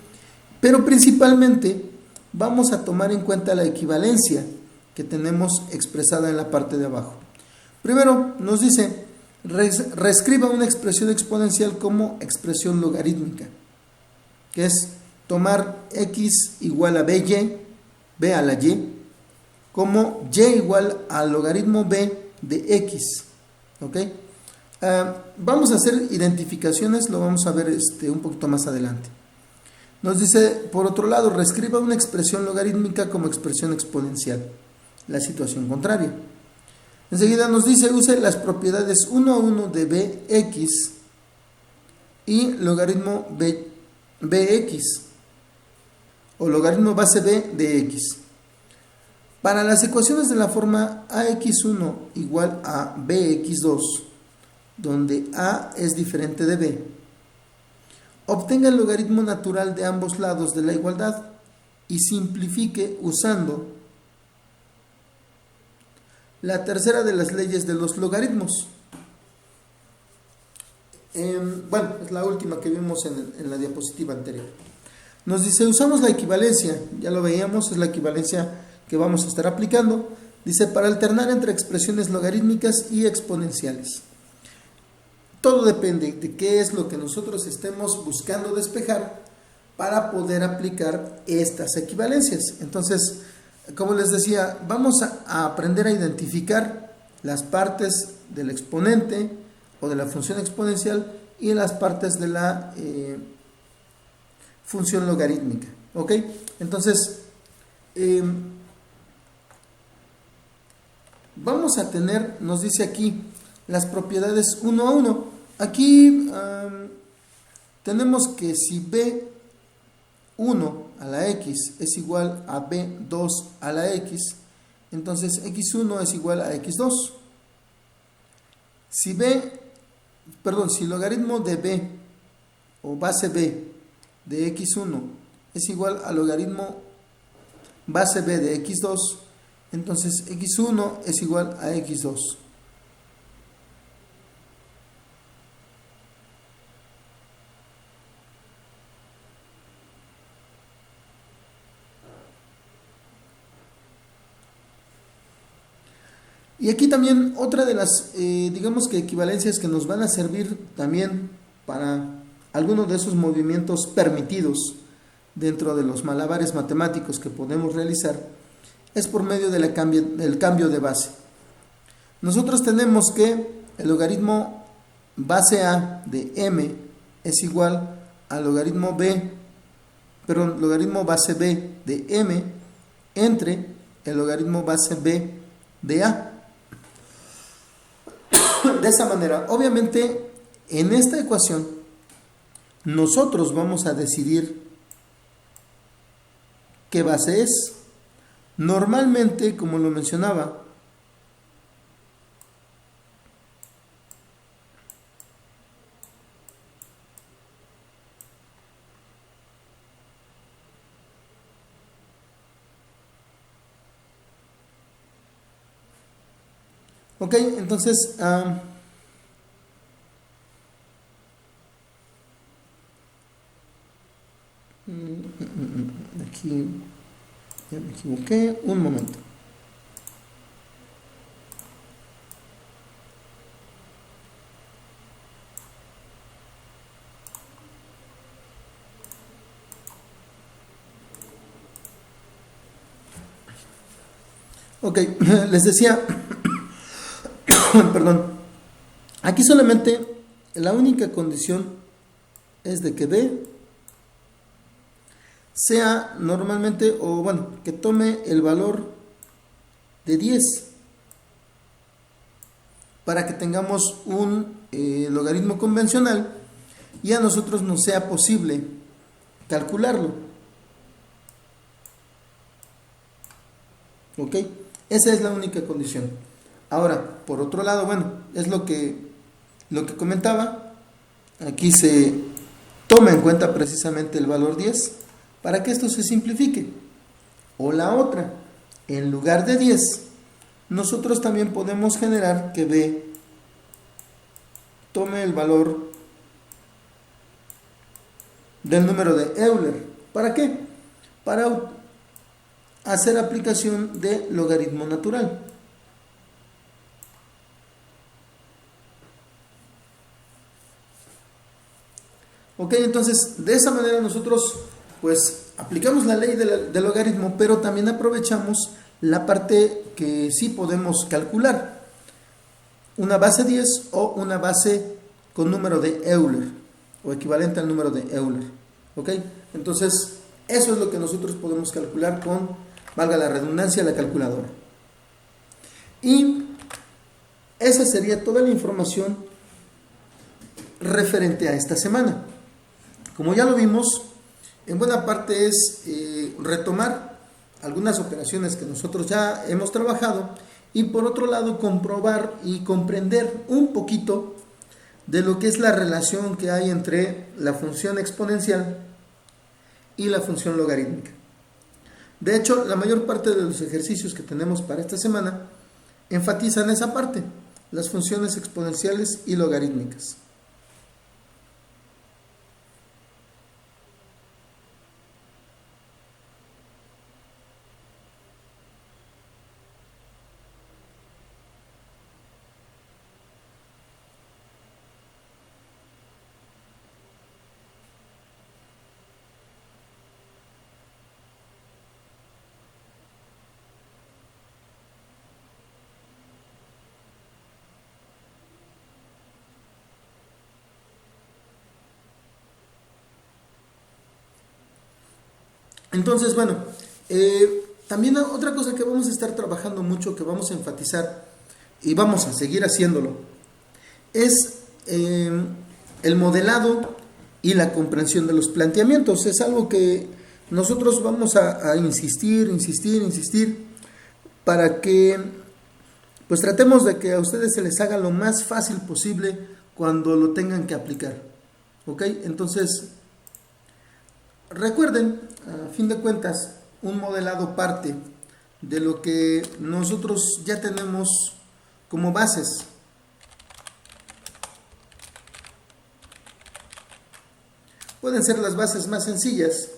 pero principalmente vamos a tomar en cuenta la equivalencia que tenemos expresada en la parte de abajo. Primero nos dice: reescriba una expresión exponencial como expresión logarítmica, que es tomar x igual a by, b a la y, como y igual al logaritmo b de x. ¿Ok? Vamos a hacer identificaciones, lo vamos a ver un poquito más adelante. Nos dice, por otro lado, reescriba una expresión logarítmica como expresión exponencial, la situación contraria. Enseguida nos dice, use las propiedades 1 a 1 de bx y logaritmo bx, o logaritmo base b de x. Para las ecuaciones de la forma ax1 igual a bx2, donde a es diferente de b, obtenga el logaritmo natural de ambos lados de la igualdad y simplifique usando la tercera de las leyes de los logaritmos. Bueno, es la última que vimos en la diapositiva anterior. Nos dice, usamos la equivalencia, ya lo veíamos, es la equivalencia que vamos a estar aplicando. Dice, para alternar entre expresiones logarítmicas y exponenciales. Todo depende de qué es lo que nosotros estemos buscando despejar para poder aplicar estas equivalencias. Entonces, como les decía, vamos a aprender a identificar las partes del exponente o de la función exponencial y las partes de la función logarítmica. ¿Ok? Entonces, vamos a tener, nos dice aquí, las propiedades 1 a 1. Aquí tenemos que si b1 a la x es igual a b2 a la x, entonces x1 es igual a x2. Si logaritmo de b o base b de x1 es igual al logaritmo base b de x2, entonces x1 es igual a x2. Y aquí también otra de las, digamos que equivalencias que nos van a servir también para algunos de esos movimientos permitidos dentro de los malabares matemáticos que podemos realizar, es por medio del cambio de base. Nosotros tenemos que el logaritmo base A de m es igual al logaritmo logaritmo base B de m entre el logaritmo base B de A. De esa manera, obviamente, en esta ecuación, nosotros vamos a decidir qué base es. Normalmente, como lo mencionaba, ok, entonces aquí ya me equivoqué, un momento. Ok, les decía, perdón, aquí solamente la única condición es de que B sea normalmente, o bueno, que tome el valor de 10 para que tengamos un logaritmo convencional y a nosotros nos sea posible calcularlo. ¿Ok? Esa es la única condición. Ahora, por otro lado, bueno, es lo que comentaba. Aquí se toma en cuenta precisamente el valor 10 para que esto se simplifique. O la otra, en lugar de 10, nosotros también podemos generar que B tome el valor del número de Euler. ¿Para qué? Para hacer aplicación de logaritmo natural. Ok, entonces de esa manera nosotros pues aplicamos la ley del logaritmo, pero también aprovechamos la parte que sí podemos calcular, una base 10 o una base con número de Euler o equivalente al número de Euler. Ok, entonces eso es lo que nosotros podemos calcular con, valga la redundancia, la calculadora. Y esa sería toda la información referente a esta semana. Como ya lo vimos, en buena parte es retomar algunas operaciones que nosotros ya hemos trabajado y por otro lado comprobar y comprender un poquito de lo que es la relación que hay entre la función exponencial y la función logarítmica. De hecho, la mayor parte de los ejercicios que tenemos para esta semana enfatizan esa parte, las funciones exponenciales y logarítmicas. Entonces, bueno, también otra cosa que vamos a estar trabajando mucho, que vamos a enfatizar y vamos a seguir haciéndolo, es el modelado y la comprensión de los planteamientos. Es algo que nosotros vamos a insistir para que pues tratemos de que a ustedes se les haga lo más fácil posible cuando lo tengan que aplicar. ¿Ok? Entonces, recuerden, a fin de cuentas, un modelado parte de lo que nosotros ya tenemos como bases. Pueden ser las bases más sencillas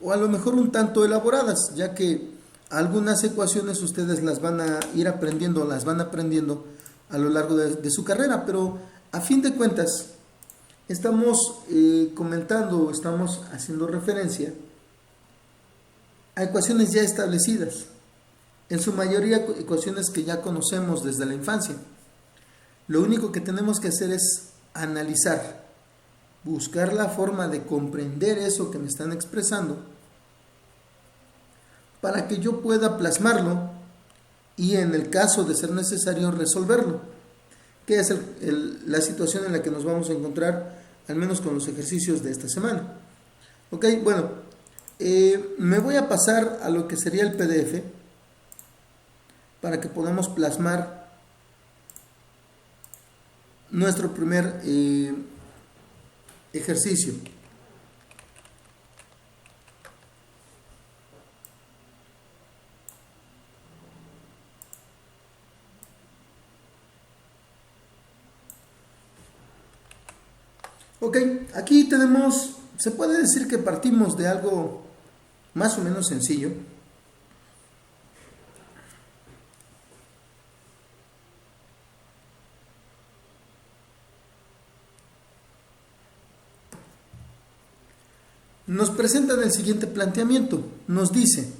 o a lo mejor un tanto elaboradas, ya que Algunas ecuaciones ustedes las van a ir aprendiendo, las van aprendiendo a lo largo de su carrera, pero a fin de cuentas estamos comentando, estamos haciendo referencia a ecuaciones ya establecidas, en su mayoría ecuaciones que ya conocemos desde la infancia. Lo único que tenemos que hacer es analizar, buscar la forma de comprender eso que me están expresando para que yo pueda plasmarlo y en el caso de ser necesario resolverlo, que es la situación en la que nos vamos a encontrar, al menos con los ejercicios de esta semana. Ok, bueno, me voy a pasar a lo que sería el PDF para que podamos plasmar nuestro primer ejercicio. Ok, aquí tenemos, se puede decir que partimos de algo más o menos sencillo. Nos presentan el siguiente planteamiento. Nos dice,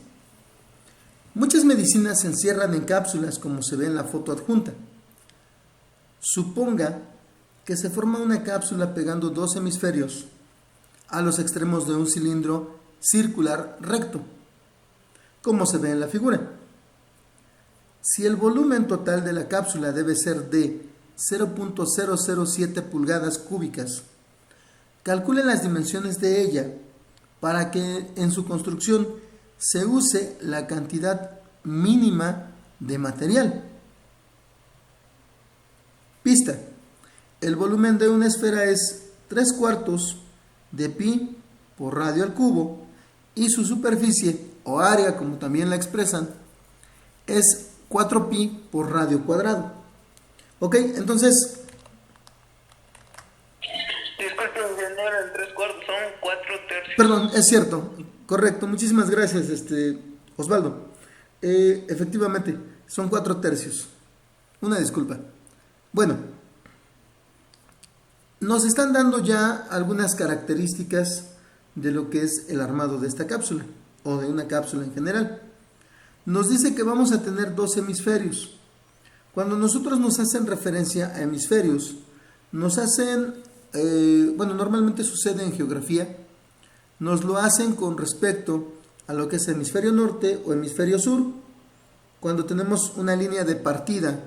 muchas medicinas se encierran en cápsulas como se ve en la foto adjunta. Suponga que se forma una cápsula pegando dos hemisferios a los extremos de un cilindro circular recto, como se ve en la figura. Si el volumen total de la cápsula debe ser de 0.007 pulgadas cúbicas, calcule las dimensiones de ella para que en su construcción se use la cantidad mínima de material. Pista. El volumen de una esfera es 3/4 de pi por radio al cubo y su superficie o área, como también la expresan, es 4pi por radio cuadrado. Ok, entonces... Disculpe, ingeniero, en 3/4 son 4/3. Perdón, es cierto, correcto, muchísimas gracias, Osvaldo. Efectivamente, son 4/3. Una disculpa. Bueno, nos están dando ya algunas características de lo que es el armado de esta cápsula o de una cápsula en general. Nos dice que vamos a tener dos hemisferios. Cuando nosotros nos hacen referencia a hemisferios, nos hacen, normalmente sucede en geografía, nos lo hacen con respecto a lo que es hemisferio norte o hemisferio sur, cuando tenemos una línea de partida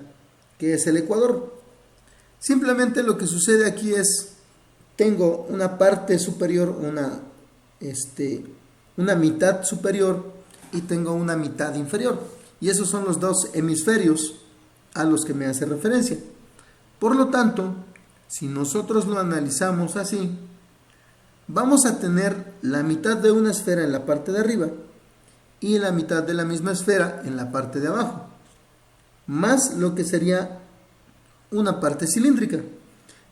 que es el ecuador. Simplemente lo que sucede aquí es, tengo una parte superior, una mitad superior y tengo una mitad inferior. Y esos son los dos hemisferios a los que me hace referencia. Por lo tanto, si nosotros lo analizamos así, vamos a tener la mitad de una esfera en la parte de arriba y la mitad de la misma esfera en la parte de abajo, más lo que sería una parte cilíndrica.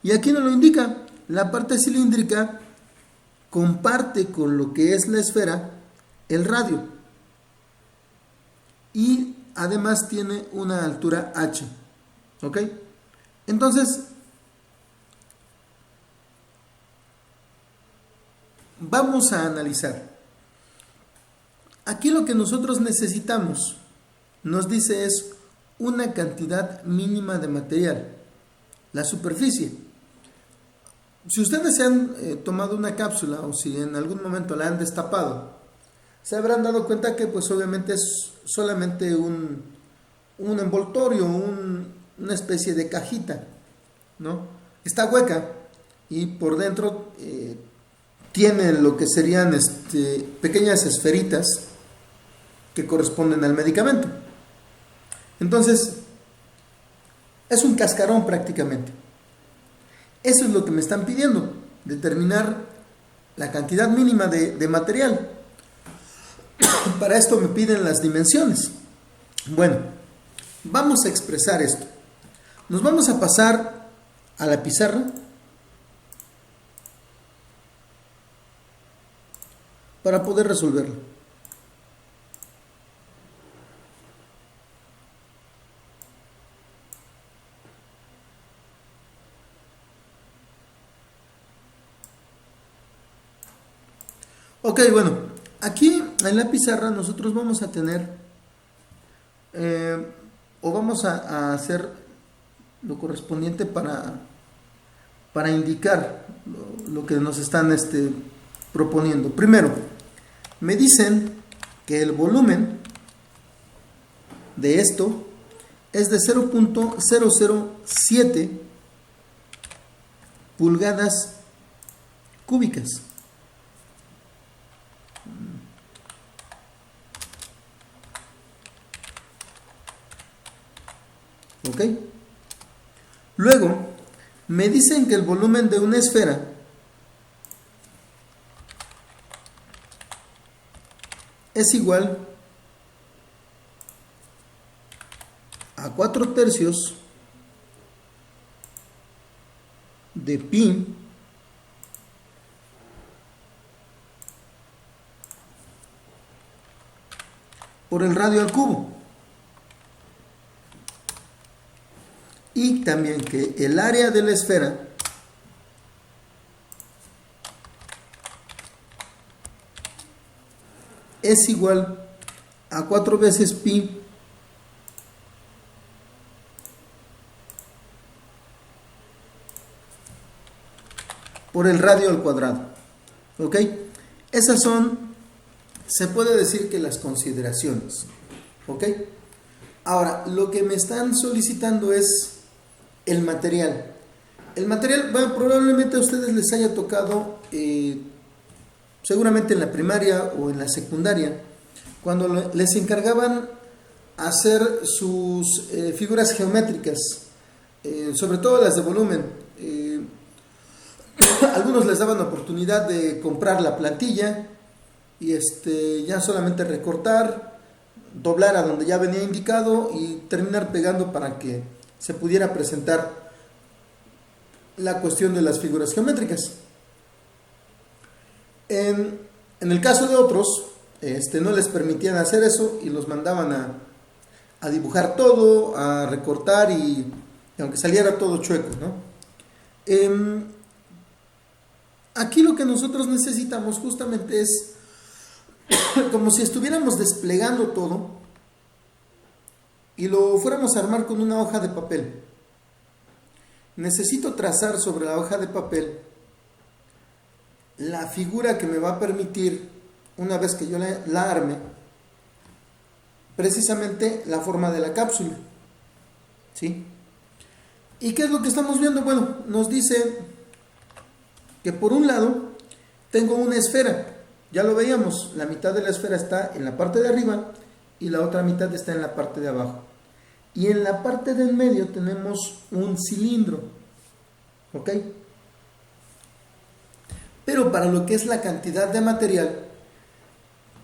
Y aquí nos lo indica, la parte cilíndrica comparte con lo que es la esfera el radio y además tiene una altura h. ¿Ok? Entonces, vamos a analizar. Aquí lo que nosotros necesitamos, nos dice, es una cantidad mínima de material, la superficie. Si ustedes se han tomado una cápsula o si en algún momento la han destapado, se habrán dado cuenta que pues obviamente es solamente un envoltorio, una especie de cajita, ¿no? Está hueca y por dentro tiene lo que serían pequeñas esferitas que corresponden al medicamento. Entonces, es un cascarón prácticamente. Eso es lo que me están pidiendo, determinar la cantidad mínima de material. Para esto me piden las dimensiones. Bueno, vamos a expresar esto. Nos vamos a pasar a la pizarra para poder resolverlo. Ok, bueno, aquí en la pizarra nosotros vamos a tener o vamos a hacer lo correspondiente para indicar lo que nos están proponiendo. Primero, me dicen que el volumen de esto es de 0.007 pulgadas cúbicas. ¿Ok? Luego, me dicen que el volumen de una esfera es igual a 4/3 de pi por el radio al cubo. Y también que el área de la esfera es igual a 4 veces pi por el radio al cuadrado. ¿Ok? Esas son, se puede decir que las consideraciones. ¿Ok? Ahora, lo que me están solicitando es el material. El material, bueno, probablemente a ustedes les haya tocado, seguramente en la primaria o en la secundaria, cuando les encargaban hacer sus figuras geométricas, sobre todo las de volumen. Algunos les daban la oportunidad de comprar la plantilla y ya solamente recortar, doblar a donde ya venía indicado y terminar pegando para que se pudiera presentar la cuestión de las figuras geométricas. En el caso de otros, no les permitían hacer eso y los mandaban a dibujar todo, a recortar y aunque saliera todo chueco, ¿no? Aquí lo que nosotros necesitamos justamente es como si estuviéramos desplegando todo y lo fuéramos a armar con una hoja de papel. Necesito trazar sobre la hoja de papel la figura que me va a permitir, una vez que yo la arme, precisamente la forma de la cápsula. ¿Sí? ¿Y qué es lo que estamos viendo? Bueno, nos dice que por un lado tengo una esfera. Ya lo veíamos, la mitad de la esfera está en la parte de arriba y la otra mitad está en la parte de abajo. Y en la parte del medio tenemos un cilindro. ¿Ok? Pero para lo que es la cantidad de material,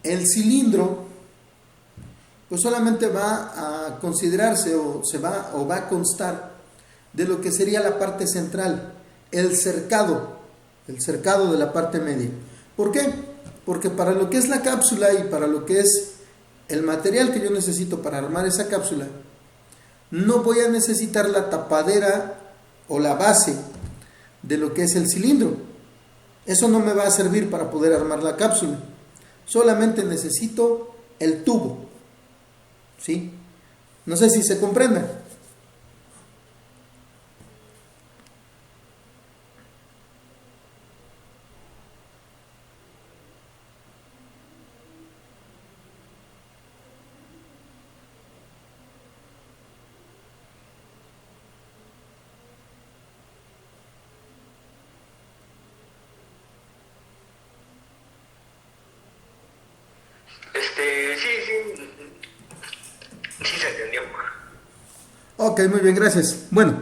el cilindro pues solamente va a considerarse o va a constar de lo que sería la parte central, el cercado de la parte media. ¿Por qué? Porque para lo que es la cápsula y para lo que es el material que yo necesito para armar esa cápsula, no voy a necesitar la tapadera o la base de lo que es el cilindro. Eso no me va a servir para poder armar la cápsula. Solamente necesito el tubo. ¿Sí? No sé si se comprende. Sí se entendió. Ok, muy bien, gracias. Bueno,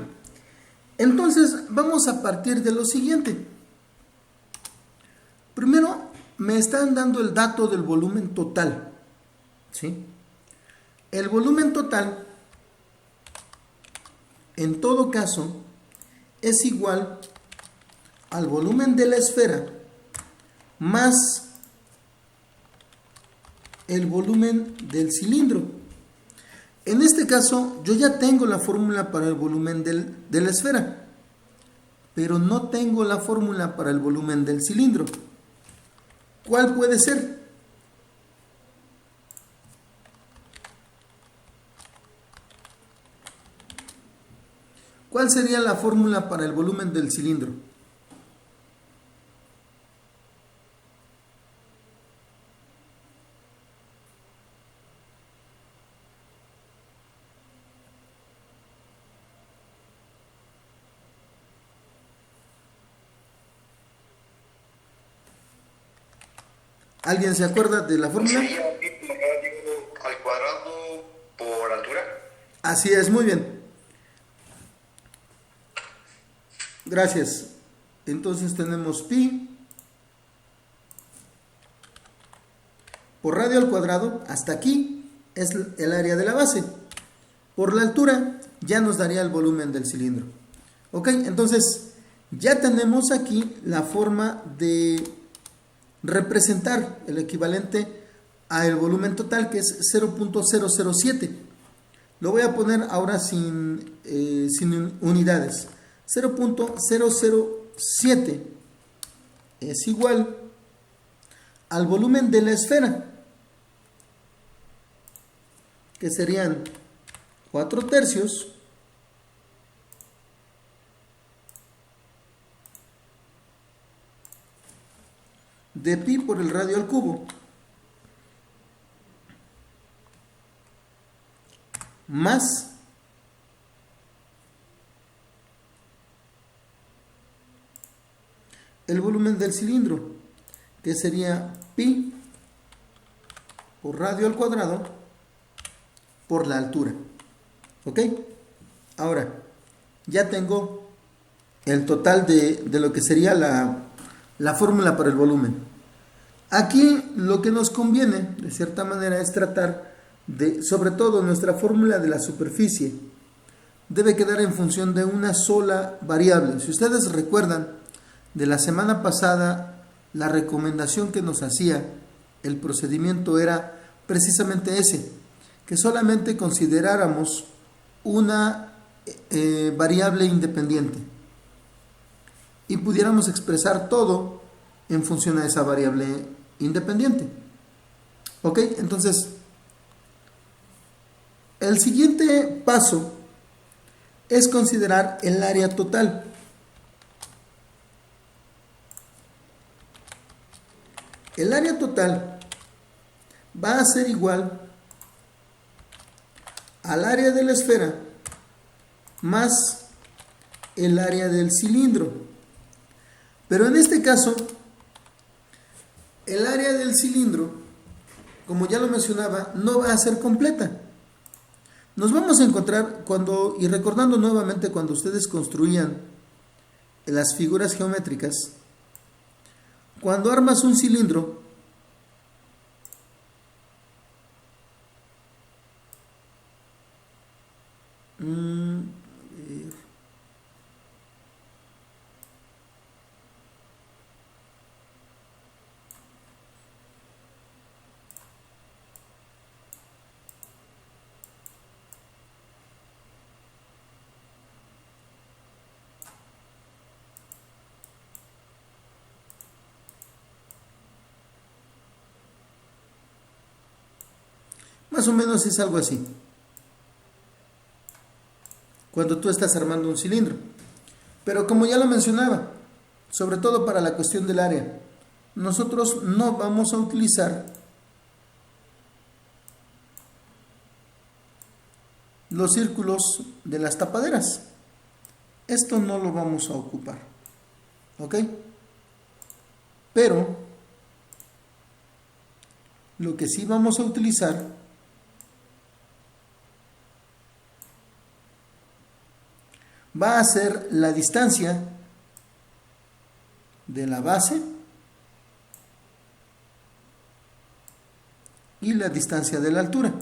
entonces vamos a partir de lo siguiente. Primero, me están dando el dato del volumen total. ¿Sí? El volumen total, en todo caso, es igual al volumen de la esfera más el volumen del cilindro. En este caso, yo ya tengo la fórmula para el volumen de la esfera, pero no tengo la fórmula para el volumen del cilindro. ¿Cuál puede ser? ¿Cuál sería la fórmula para el volumen del cilindro? ¿Alguien se acuerda de la fórmula? Sería pi por radio al cuadrado por altura. Así es, muy bien. Gracias. Entonces tenemos pi por radio al cuadrado, hasta aquí es el área de la base. Por la altura ya nos daría el volumen del cilindro. Ok, entonces ya tenemos aquí la forma de representar el equivalente al volumen total, que es 0.007. Lo voy a poner ahora sin unidades. 0.007 es igual al volumen de la esfera, que serían 4/3 de pi por el radio al cubo más el volumen del cilindro, que sería pi por radio al cuadrado por la altura. ¿Ok? Ahora, ya tengo el total de lo que sería la fórmula para el volumen. Aquí lo que nos conviene, de cierta manera, es tratar de, sobre todo nuestra fórmula de la superficie, debe quedar en función de una sola variable. Si ustedes recuerdan, de la semana pasada, la recomendación que nos hacía el procedimiento era precisamente ese, que solamente consideráramos una variable independiente y pudiéramos expresar todo en función a esa variable independiente. ¿Ok? Entonces, el siguiente paso es considerar el área total. El área total va a ser igual al área de la esfera más el área del cilindro. Pero en este caso, el área del cilindro, como ya lo mencionaba, no va a ser completa. Nos vamos a encontrar cuando, y recordando nuevamente cuando ustedes construían las figuras geométricas, cuando armas un cilindro, más o menos es algo así. Cuando tú estás armando un cilindro. Pero como ya lo mencionaba, sobre todo para la cuestión del área, nosotros no vamos a utilizar los círculos de las tapaderas. Esto no lo vamos a ocupar. ¿Ok? Pero lo que sí vamos a utilizar va a ser la distancia de la base y la distancia de la altura.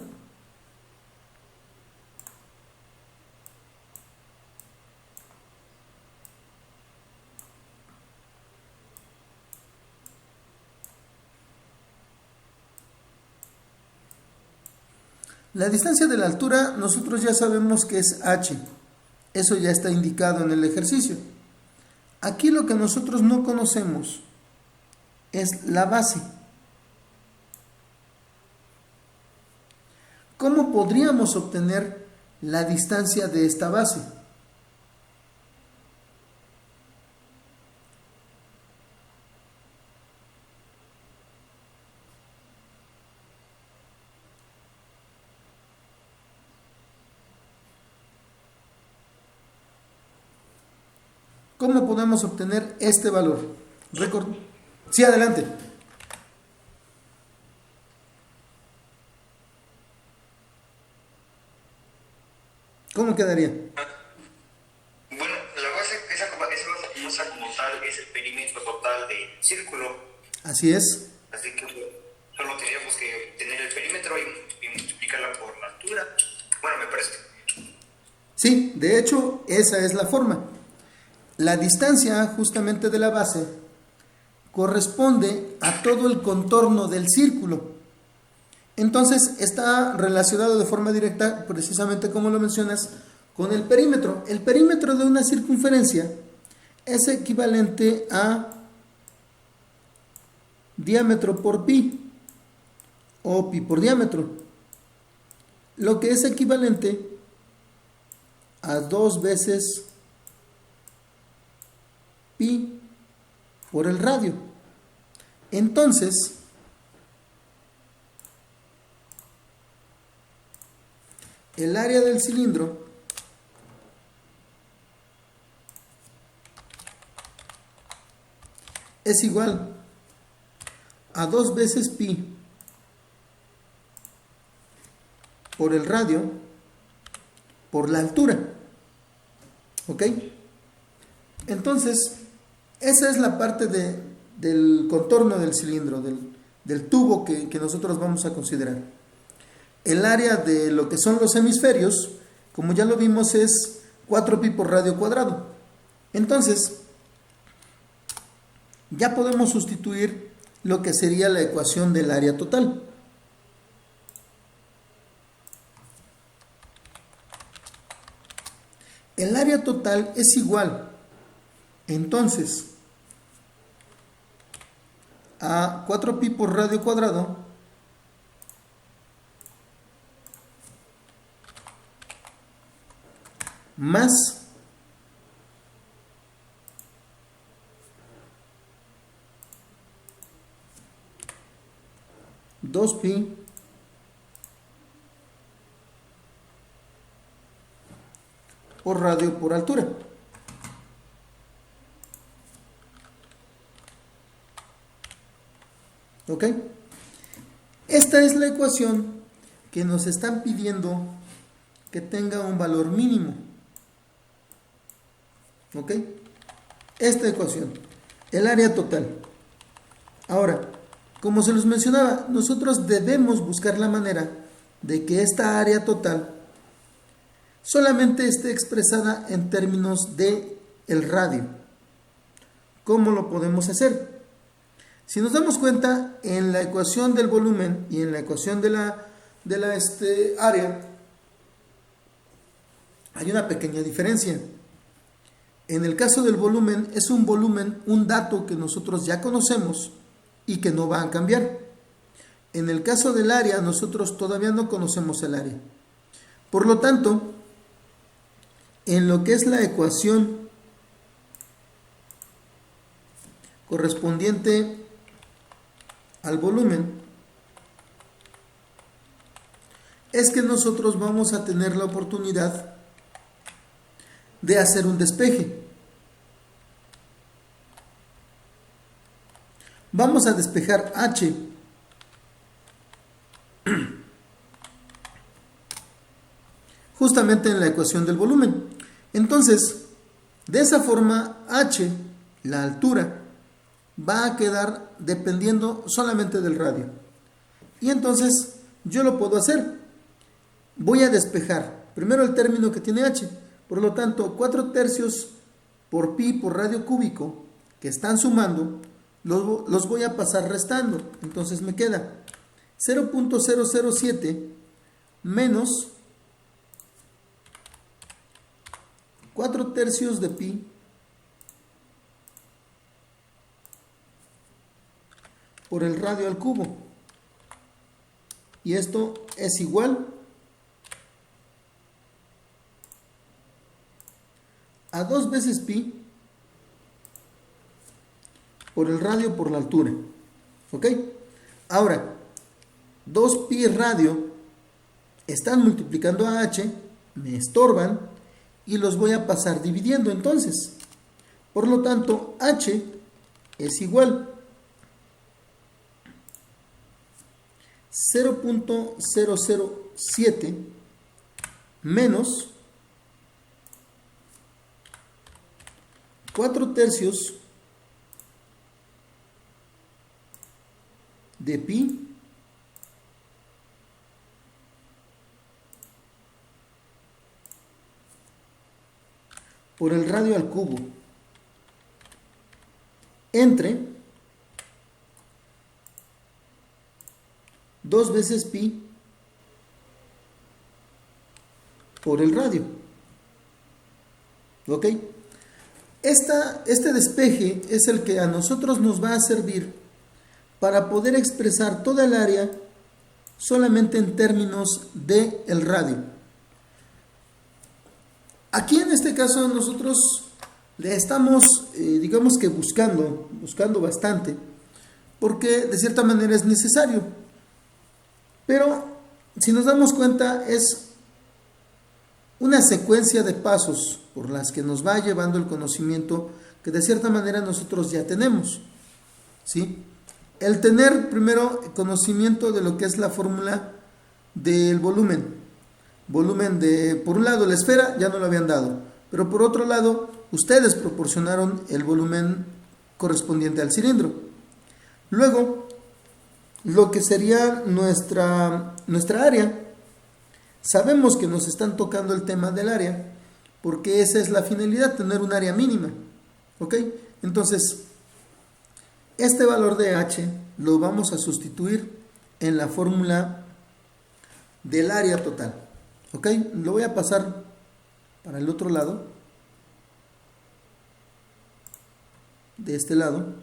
La distancia de la altura nosotros ya sabemos que es h. Eso ya está indicado en el ejercicio. Aquí lo que nosotros no conocemos es la base. ¿Cómo podríamos obtener la distancia de esta base? ¿Cómo podemos obtener este valor? Sí, adelante. ¿Cómo quedaría? Bueno, la base, esa base famosa como tal es el perímetro total del círculo. Así es. Así que solo tendríamos que tener el perímetro y multiplicarla por la altura. Bueno, me parece. Sí, de hecho, esa es la forma. La distancia justamente de la base corresponde a todo el contorno del círculo. Entonces está relacionado de forma directa, precisamente como lo mencionas, con el perímetro. El perímetro de una circunferencia es equivalente a diámetro por pi, o pi por diámetro, lo que es equivalente a 2 veces pi por el radio. Entonces, el área del cilindro es igual a 2 veces pi por el radio por la altura. ¿Ok? Entonces, esa es la parte del contorno del cilindro, del tubo que nosotros vamos a considerar. El área de lo que son los hemisferios, como ya lo vimos, es 4pi por radio cuadrado. Entonces, ya podemos sustituir lo que sería la ecuación del área total. El área total es igual, entonces, a 4pi por radio cuadrado más 2pi por radio por altura. ¿Ok? Esta es la ecuación que nos están pidiendo que tenga un valor mínimo. ¿Ok? Esta ecuación, el área total. Ahora, como se los mencionaba, nosotros debemos buscar la manera de que esta área total solamente esté expresada en términos de el radio. ¿Cómo lo podemos hacer? Si nos damos cuenta, en la ecuación del volumen y en la ecuación de la área, hay una pequeña diferencia. En el caso del volumen, es un volumen, un dato que nosotros ya conocemos y que no va a cambiar. En el caso del área, nosotros todavía no conocemos el área. Por lo tanto, en lo que es la ecuación correspondiente al volumen, es que nosotros vamos a tener la oportunidad de hacer un despeje. Vamos a despejar H justamente en la ecuación del volumen. Entonces, de esa forma, H, la altura, va a quedar dependiendo solamente del radio. Y entonces, yo lo puedo hacer. Voy a despejar primero el término que tiene H. Por lo tanto, 4 tercios por pi por radio cúbico, que están sumando, los voy a pasar restando. Entonces me queda 0.007 menos 4 tercios de pi por el radio al cubo. Y esto es igual a 2 veces pi por el radio por la altura. ¿Ok? Ahora, 2 pi radio están multiplicando a h, me estorban y los voy a pasar dividiendo entonces. Por lo tanto, h es igual 0.007 menos 4/3 de pi por el radio al cubo entre 2 veces pi por el radio. ¿Ok? Este despeje es el que a nosotros nos va a servir para poder expresar toda el área solamente en términos de el radio. Aquí en este caso nosotros le estamos, digamos que buscando bastante, porque de cierta manera es necesario. Pero si nos damos cuenta es una secuencia de pasos por las que nos va llevando el conocimiento que de cierta manera nosotros ya tenemos, ¿sí? El tener primero conocimiento de lo que es la fórmula del volumen. Volumen de, por un lado la esfera ya no lo habían dado, pero por otro lado ustedes proporcionaron el volumen correspondiente al cilindro. Luego, lo que sería nuestra área, sabemos que nos están tocando el tema del área, porque esa es la finalidad, tener un área mínima. ¿Ok? Entonces, este valor de h lo vamos a sustituir en la fórmula del área total. ¿Ok? Lo voy a pasar para el otro lado, de este lado.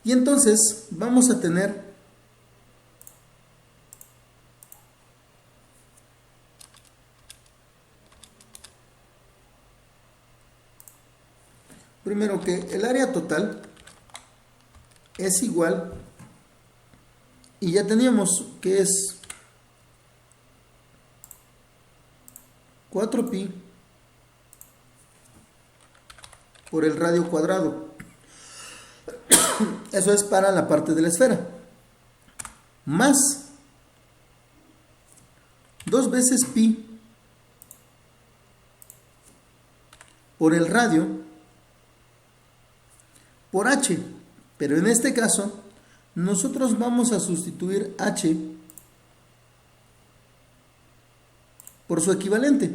Y entonces vamos a tener primero que el área total es igual, y ya teníamos que es 4pi por el radio cuadrado. Eso es para la parte de la esfera. Más 2 veces pi por el radio por h. Pero en este caso, nosotros vamos a sustituir h por su equivalente.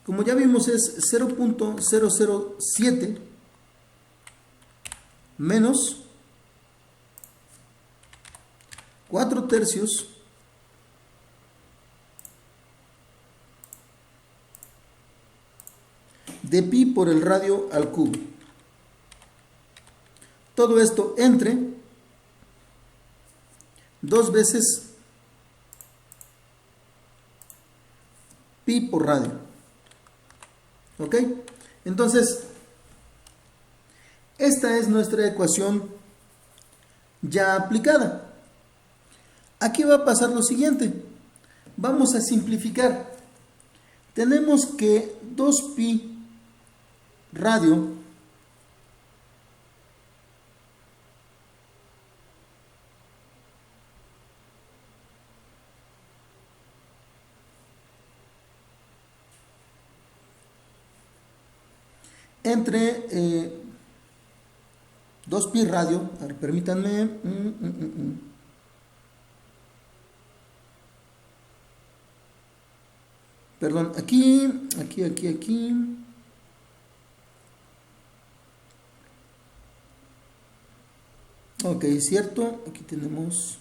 Como ya vimos, es 0.007 menos 4/3 de pi por el radio al cubo. Todo esto entre 2 veces pi por radio. ¿Ok? Entonces, esta es nuestra ecuación ya aplicada. Aquí va a pasar lo siguiente. Vamos a simplificar. Tenemos que 2pi radio entre 2pi radio, a ver, permítanme, perdón, aquí, ok, cierto, aquí tenemos,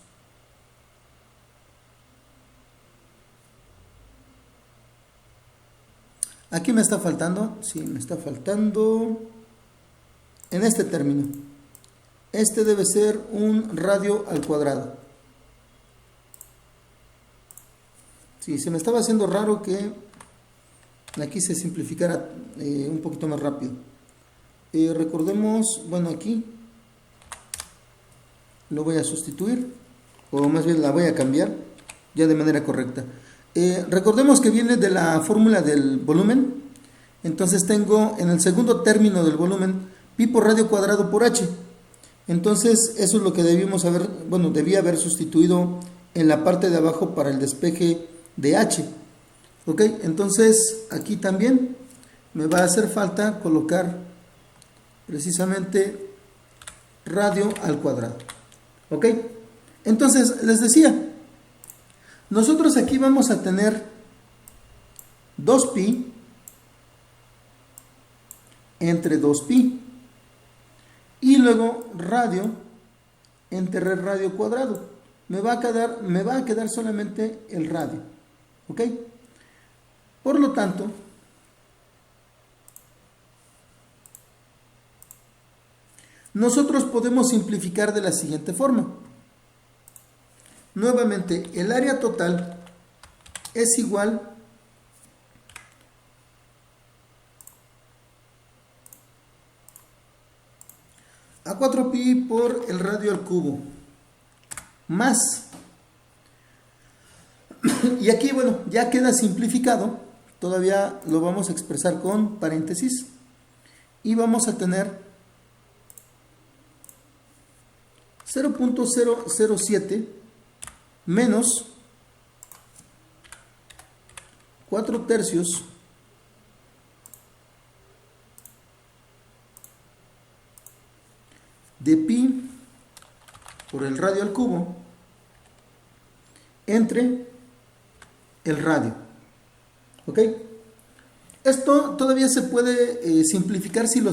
aquí me está faltando, sí, me está faltando en este término. este debe ser un radio al cuadrado. Sí, se me estaba haciendo raro que aquí se simplificara un poquito más rápido. Recordemos, bueno, aquí lo voy a sustituir, o más bien la voy a cambiar ya de manera correcta. Recordemos que viene de la fórmula del volumen. Entonces tengo en el segundo término del volumen pi por radio cuadrado por h. Entonces eso es lo que debía haber sustituido en la parte de abajo para el despeje de h. Ok, entonces aquí también me va a hacer falta colocar precisamente radio al cuadrado. Ok, entonces les decía, nosotros aquí vamos a tener 2pi entre 2pi y luego radio entre radio cuadrado. Me va a quedar solamente el radio. ¿Ok? Por lo tanto, nosotros podemos simplificar de la siguiente forma. Nuevamente, el área total es igual a 4pi por el radio al cubo más, y aquí bueno, ya queda simplificado, todavía lo vamos a expresar con paréntesis y vamos a tener 0.007 menos 4 tercios de pi por el radio al cubo entre el radio. ¿Ok? Esto todavía se puede simplificar si lo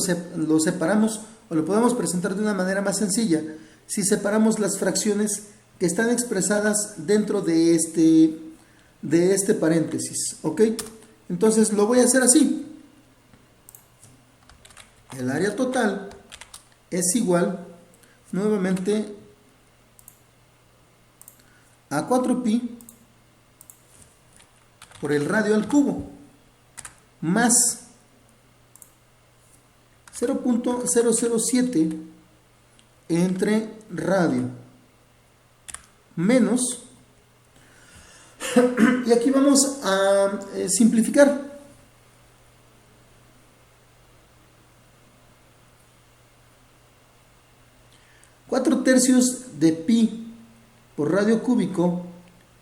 separamos, o lo podemos presentar de una manera más sencilla si separamos las fracciones que están expresadas dentro de este paréntesis. ¿Ok? Entonces lo voy a hacer así. El área total es igual nuevamente a 4pi por el radio al cubo más 0.007 entre radio menos, y aquí vamos a simplificar. Cuatro tercios de pi por radio cúbico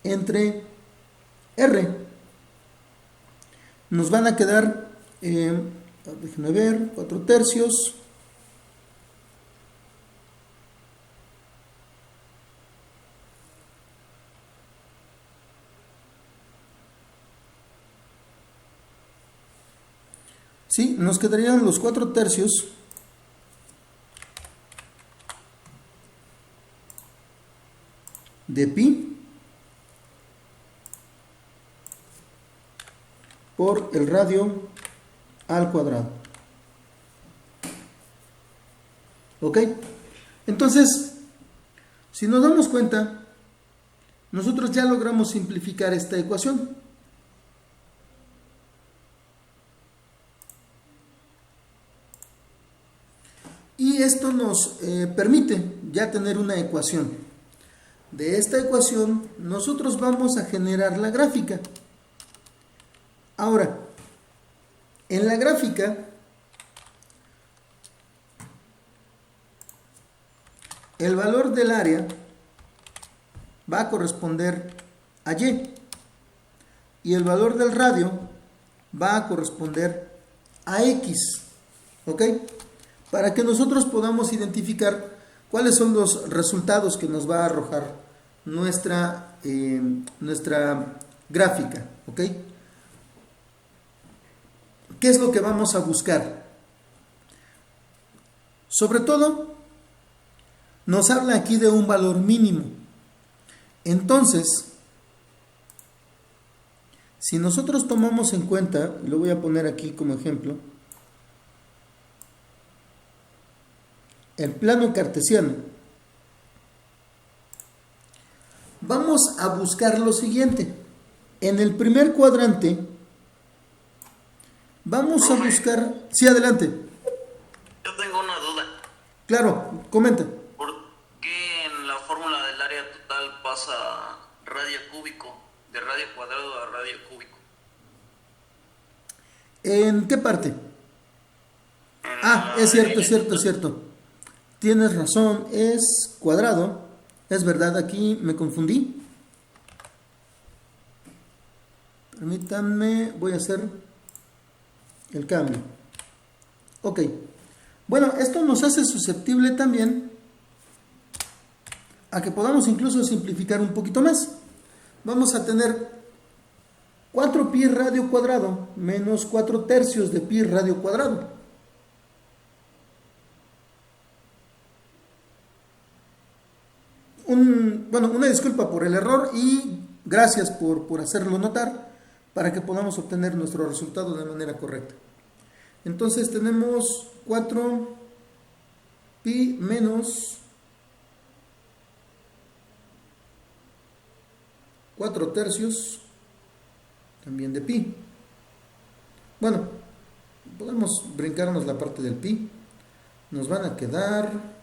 entre r. Nos van a quedar, déjenme ver, 4 tercios ¿sí? Nos quedarían los 4 tercios de pi por el radio al cuadrado. ¿Ok? Entonces, si nos damos cuenta, nosotros ya logramos simplificar esta ecuación. Y esto nos permite ya tener una ecuación. De esta ecuación nosotros vamos a generar la gráfica. Ahora, en la gráfica, el valor del área va a corresponder a Y y el valor del radio va a corresponder a X. ¿Ok? Para que nosotros podamos identificar cuáles son los resultados que nos va a arrojar nuestra gráfica. ¿Ok? ¿Qué es lo que vamos a buscar? Sobre todo, nos habla aquí de un valor mínimo. Entonces, si nosotros tomamos en cuenta, lo voy a poner aquí como ejemplo, el plano cartesiano, vamos a buscar lo siguiente. En el primer cuadrante vamos a buscar... Sí, adelante. Yo tengo una duda. Claro, comenta. ¿Por qué en la fórmula del área total pasa radio cúbico, de radio cuadrado a radio cúbico? ¿En qué parte? Es cierto. Tienes razón, es cuadrado. Es verdad, aquí me confundí. Permítanme, voy a hacer el cambio. Ok. Bueno, esto nos hace susceptible también a que podamos incluso simplificar un poquito más. Vamos a tener 4 pi radio cuadrado menos 4 tercios de pi radio cuadrado. Una disculpa por el error y gracias por hacerlo notar para que podamos obtener nuestro resultado de manera correcta. Entonces tenemos 4 pi menos 4 tercios también de pi. Bueno, podemos brincarnos la parte del pi. Nos van a quedar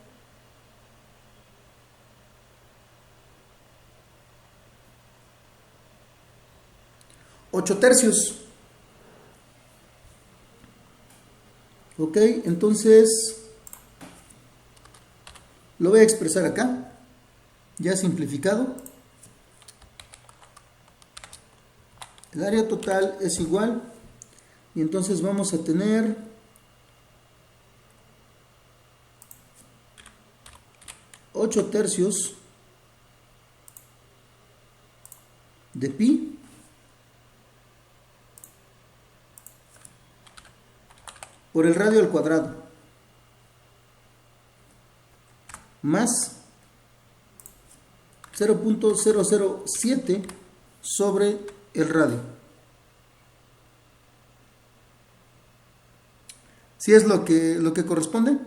8 tercios. Ok, entonces lo voy a expresar acá, ya simplificado. El área total es igual, y entonces vamos a tener 8 tercios de pi por el radio al cuadrado más 0.007 sobre el radio. ¿Sí es lo que corresponde?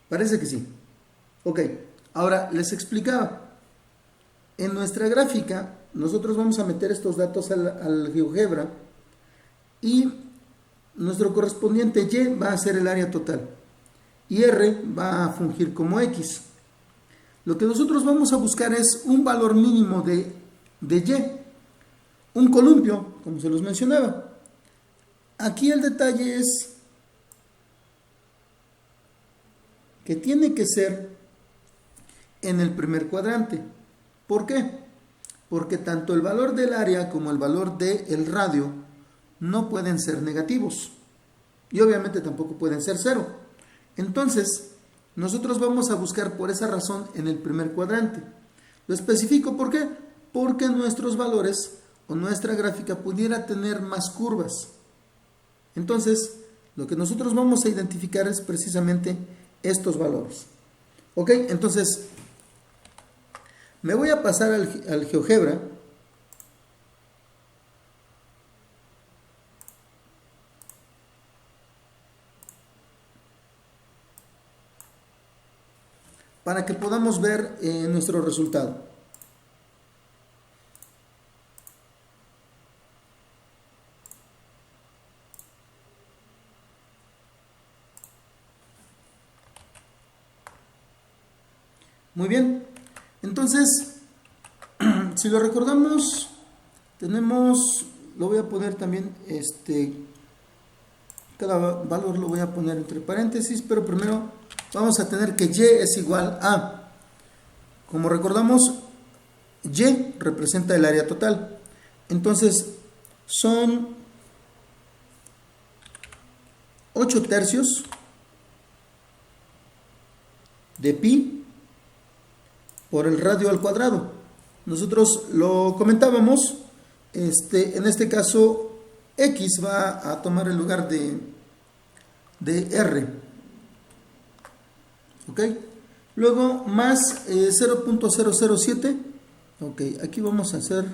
Parece que sí. Ok, ahora les explicaba. En nuestra gráfica, nosotros vamos a meter estos datos al GeoGebra y nuestro correspondiente Y va a ser el área total y R va a fungir como X. Lo que nosotros vamos a buscar es un valor mínimo de Y, un columpio, como se los mencionaba. Aquí el detalle es que tiene que ser en el primer cuadrante. ¿Por qué? Porque tanto el valor del área como el valor del radio no pueden ser negativos y obviamente tampoco pueden ser cero. Entonces, nosotros vamos a buscar por esa razón en el primer cuadrante. Lo especifico, ¿por qué? Porque nuestros valores o nuestra gráfica pudiera tener más curvas. Entonces, lo que nosotros vamos a identificar es precisamente estos valores. Ok, entonces me voy a pasar al GeoGebra para que podamos ver nuestro resultado. Muy bien, entonces, si lo recordamos, tenemos, lo voy a poner también, cada valor lo voy a poner entre paréntesis, pero primero vamos a tener que Y es igual a, como recordamos, Y representa el área total, entonces son 8 tercios de pi por el radio al cuadrado. Nosotros lo comentábamos, en este caso x va a tomar el lugar de r, ¿ok? Luego más 0.007, ok, aquí vamos a hacer,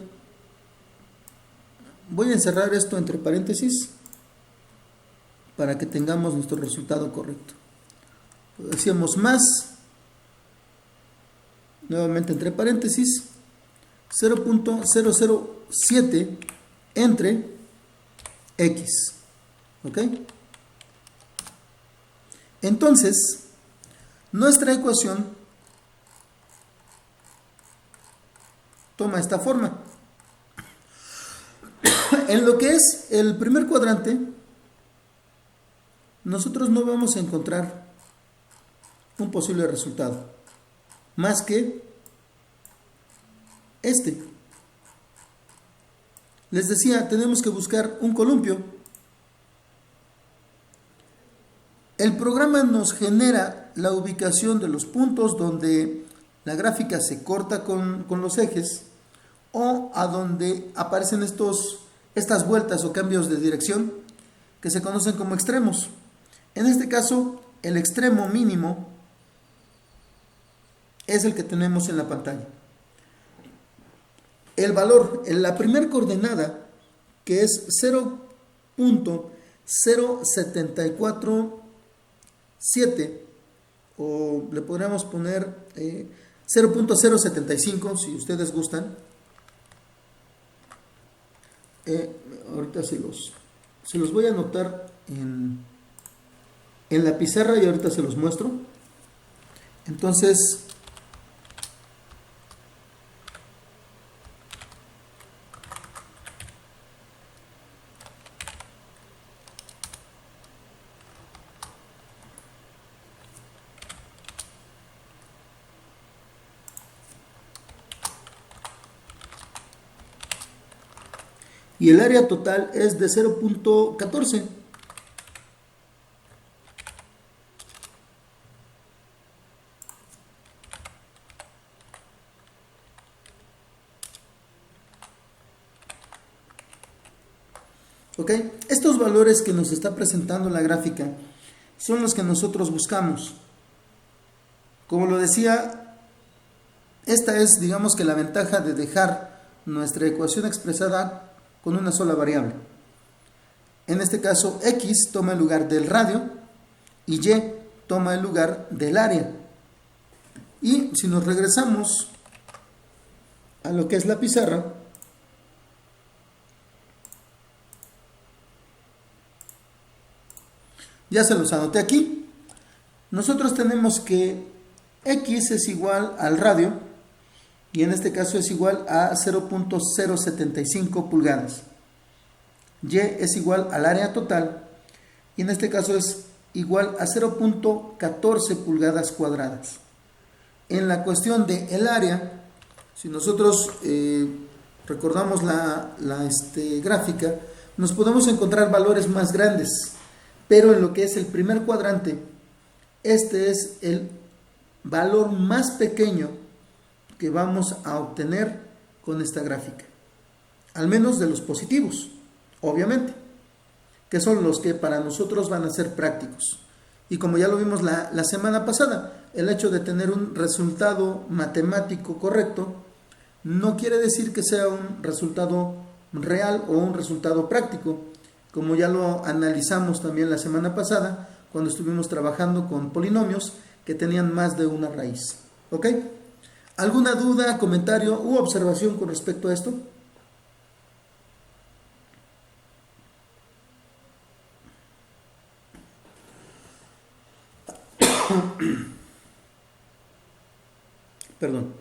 voy a encerrar esto entre paréntesis para que tengamos nuestro resultado correcto. Decíamos más, nuevamente entre paréntesis, 0.007 entre x, ¿ok? Entonces, nuestra ecuación toma esta forma. En lo que es el primer cuadrante, nosotros no vamos a encontrar un posible resultado, más que este. Les decía, tenemos que buscar un columpio. El programa nos genera la ubicación de los puntos donde la gráfica se corta con los ejes o a donde aparecen estas vueltas o cambios de dirección que se conocen como extremos. En este caso, el extremo mínimo es el que tenemos en la pantalla. El valor en la primera coordenada, que es 0.0747, o le podríamos poner 0.075 si ustedes gustan. Ahorita se los voy a anotar en la pizarra y ahorita se los muestro. Entonces, y el área total es de 0.14. ¿Ok? Estos valores que nos está presentando la gráfica son los que nosotros buscamos. Como lo decía, esta es, digamos que la ventaja de dejar nuestra ecuación expresada con una sola variable. En este caso, x toma el lugar del radio y y toma el lugar del área. Y si nos regresamos a lo que es la pizarra, ya se los anoté aquí. Nosotros tenemos que x es igual al radio, y en este caso es igual a 0.075 pulgadas. Y es igual al área total, y en este caso es igual a 0.14 pulgadas cuadradas. En la cuestión del área, si nosotros recordamos la gráfica, nos podemos encontrar valores más grandes, pero en lo que es el primer cuadrante, este es el valor más pequeño que vamos a obtener con esta gráfica, al menos de los positivos, obviamente, que son los que para nosotros van a ser prácticos. Y como ya lo vimos la semana pasada, el hecho de tener un resultado matemático correcto no quiere decir que sea un resultado real o un resultado práctico, como ya lo analizamos también la semana pasada cuando estuvimos trabajando con polinomios que tenían más de una raíz. ¿Ok? ¿Alguna duda, comentario u observación con respecto a esto? Perdón.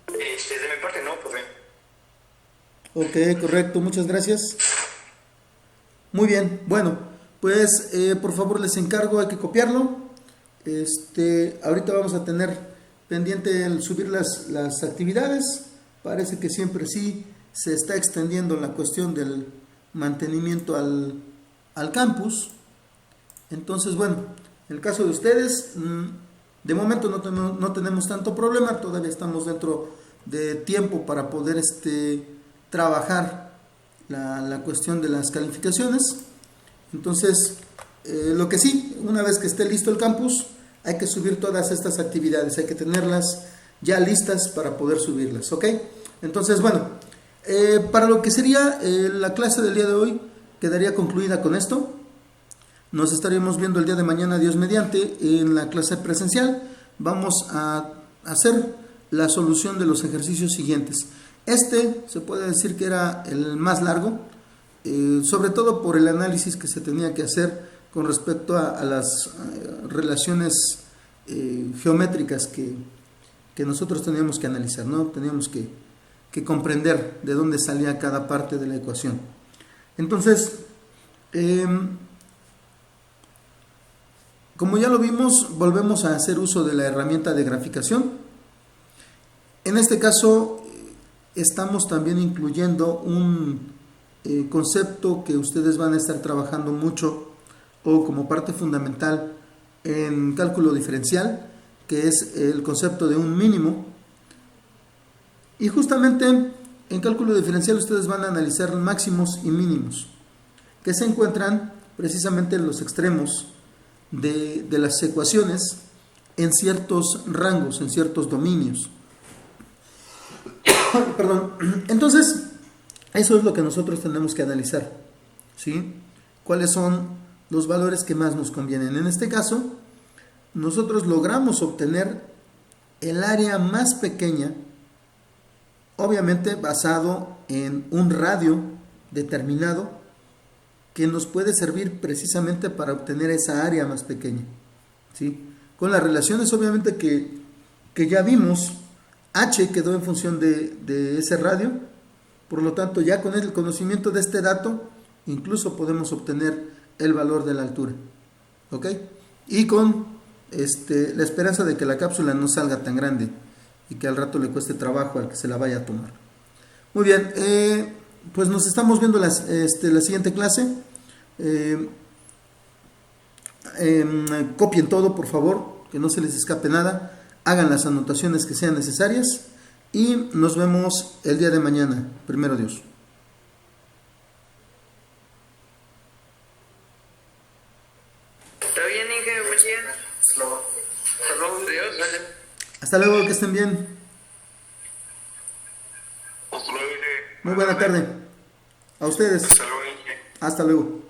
De mi parte no, profe. Ok, correcto, muchas gracias. Muy bien, bueno, pues por favor les encargo, hay que copiarlo. Ahorita vamos a tener pendiente el subir las actividades. Parece que siempre sí se está extendiendo la cuestión del mantenimiento al campus. Entonces, bueno, En el caso de ustedes, de momento no tenemos tanto problema, todavía estamos dentro de tiempo para poder trabajar la cuestión de las calificaciones. Entonces, lo que sí, una vez que esté listo el campus, hay que subir todas estas actividades, hay que tenerlas ya listas para poder subirlas, ¿ok? Entonces, bueno, para lo que sería la clase del día de hoy, quedaría concluida con esto. Nos estaríamos viendo el día de mañana, Dios mediante, en la clase presencial. Vamos a hacer la solución de los ejercicios siguientes. Se puede decir que era el más largo, sobre todo por el análisis que se tenía que hacer con respecto a las relaciones geométricas que nosotros teníamos que analizar, ¿no? Teníamos que comprender de dónde salía cada parte de la ecuación. Entonces, como ya lo vimos, volvemos a hacer uso de la herramienta de graficación. En este caso, estamos también incluyendo un concepto que ustedes van a estar trabajando mucho o como parte fundamental en cálculo diferencial, que es el concepto de un mínimo. Y justamente en cálculo diferencial ustedes van a analizar máximos y mínimos, que se encuentran precisamente en los extremos de las ecuaciones en ciertos rangos, en ciertos dominios. Perdón. Entonces, eso es lo que nosotros tenemos que analizar, ¿sí? ¿Cuáles son los valores que más nos convienen? En este caso, nosotros logramos obtener el área más pequeña, obviamente basado en un radio determinado, que nos puede servir precisamente para obtener esa área más pequeña, ¿sí? Con las relaciones obviamente que ya vimos, h quedó en función de ese radio, por lo tanto ya con el conocimiento de este dato incluso podemos obtener el valor de la altura, ¿ok? Y con la esperanza de que la cápsula no salga tan grande y que al rato le cueste trabajo al que se la vaya a tomar. Muy bien, pues nos estamos viendo la siguiente clase. Copien todo, por favor, que no se les escape nada. Hagan las anotaciones que sean necesarias y nos vemos el día de mañana, primero Dios. Está bien, Inge, muy bien. Hasta luego, Dios. Hasta luego, que estén bien. Muy buena tarde. A ustedes. Hasta luego, Inge. Hasta luego.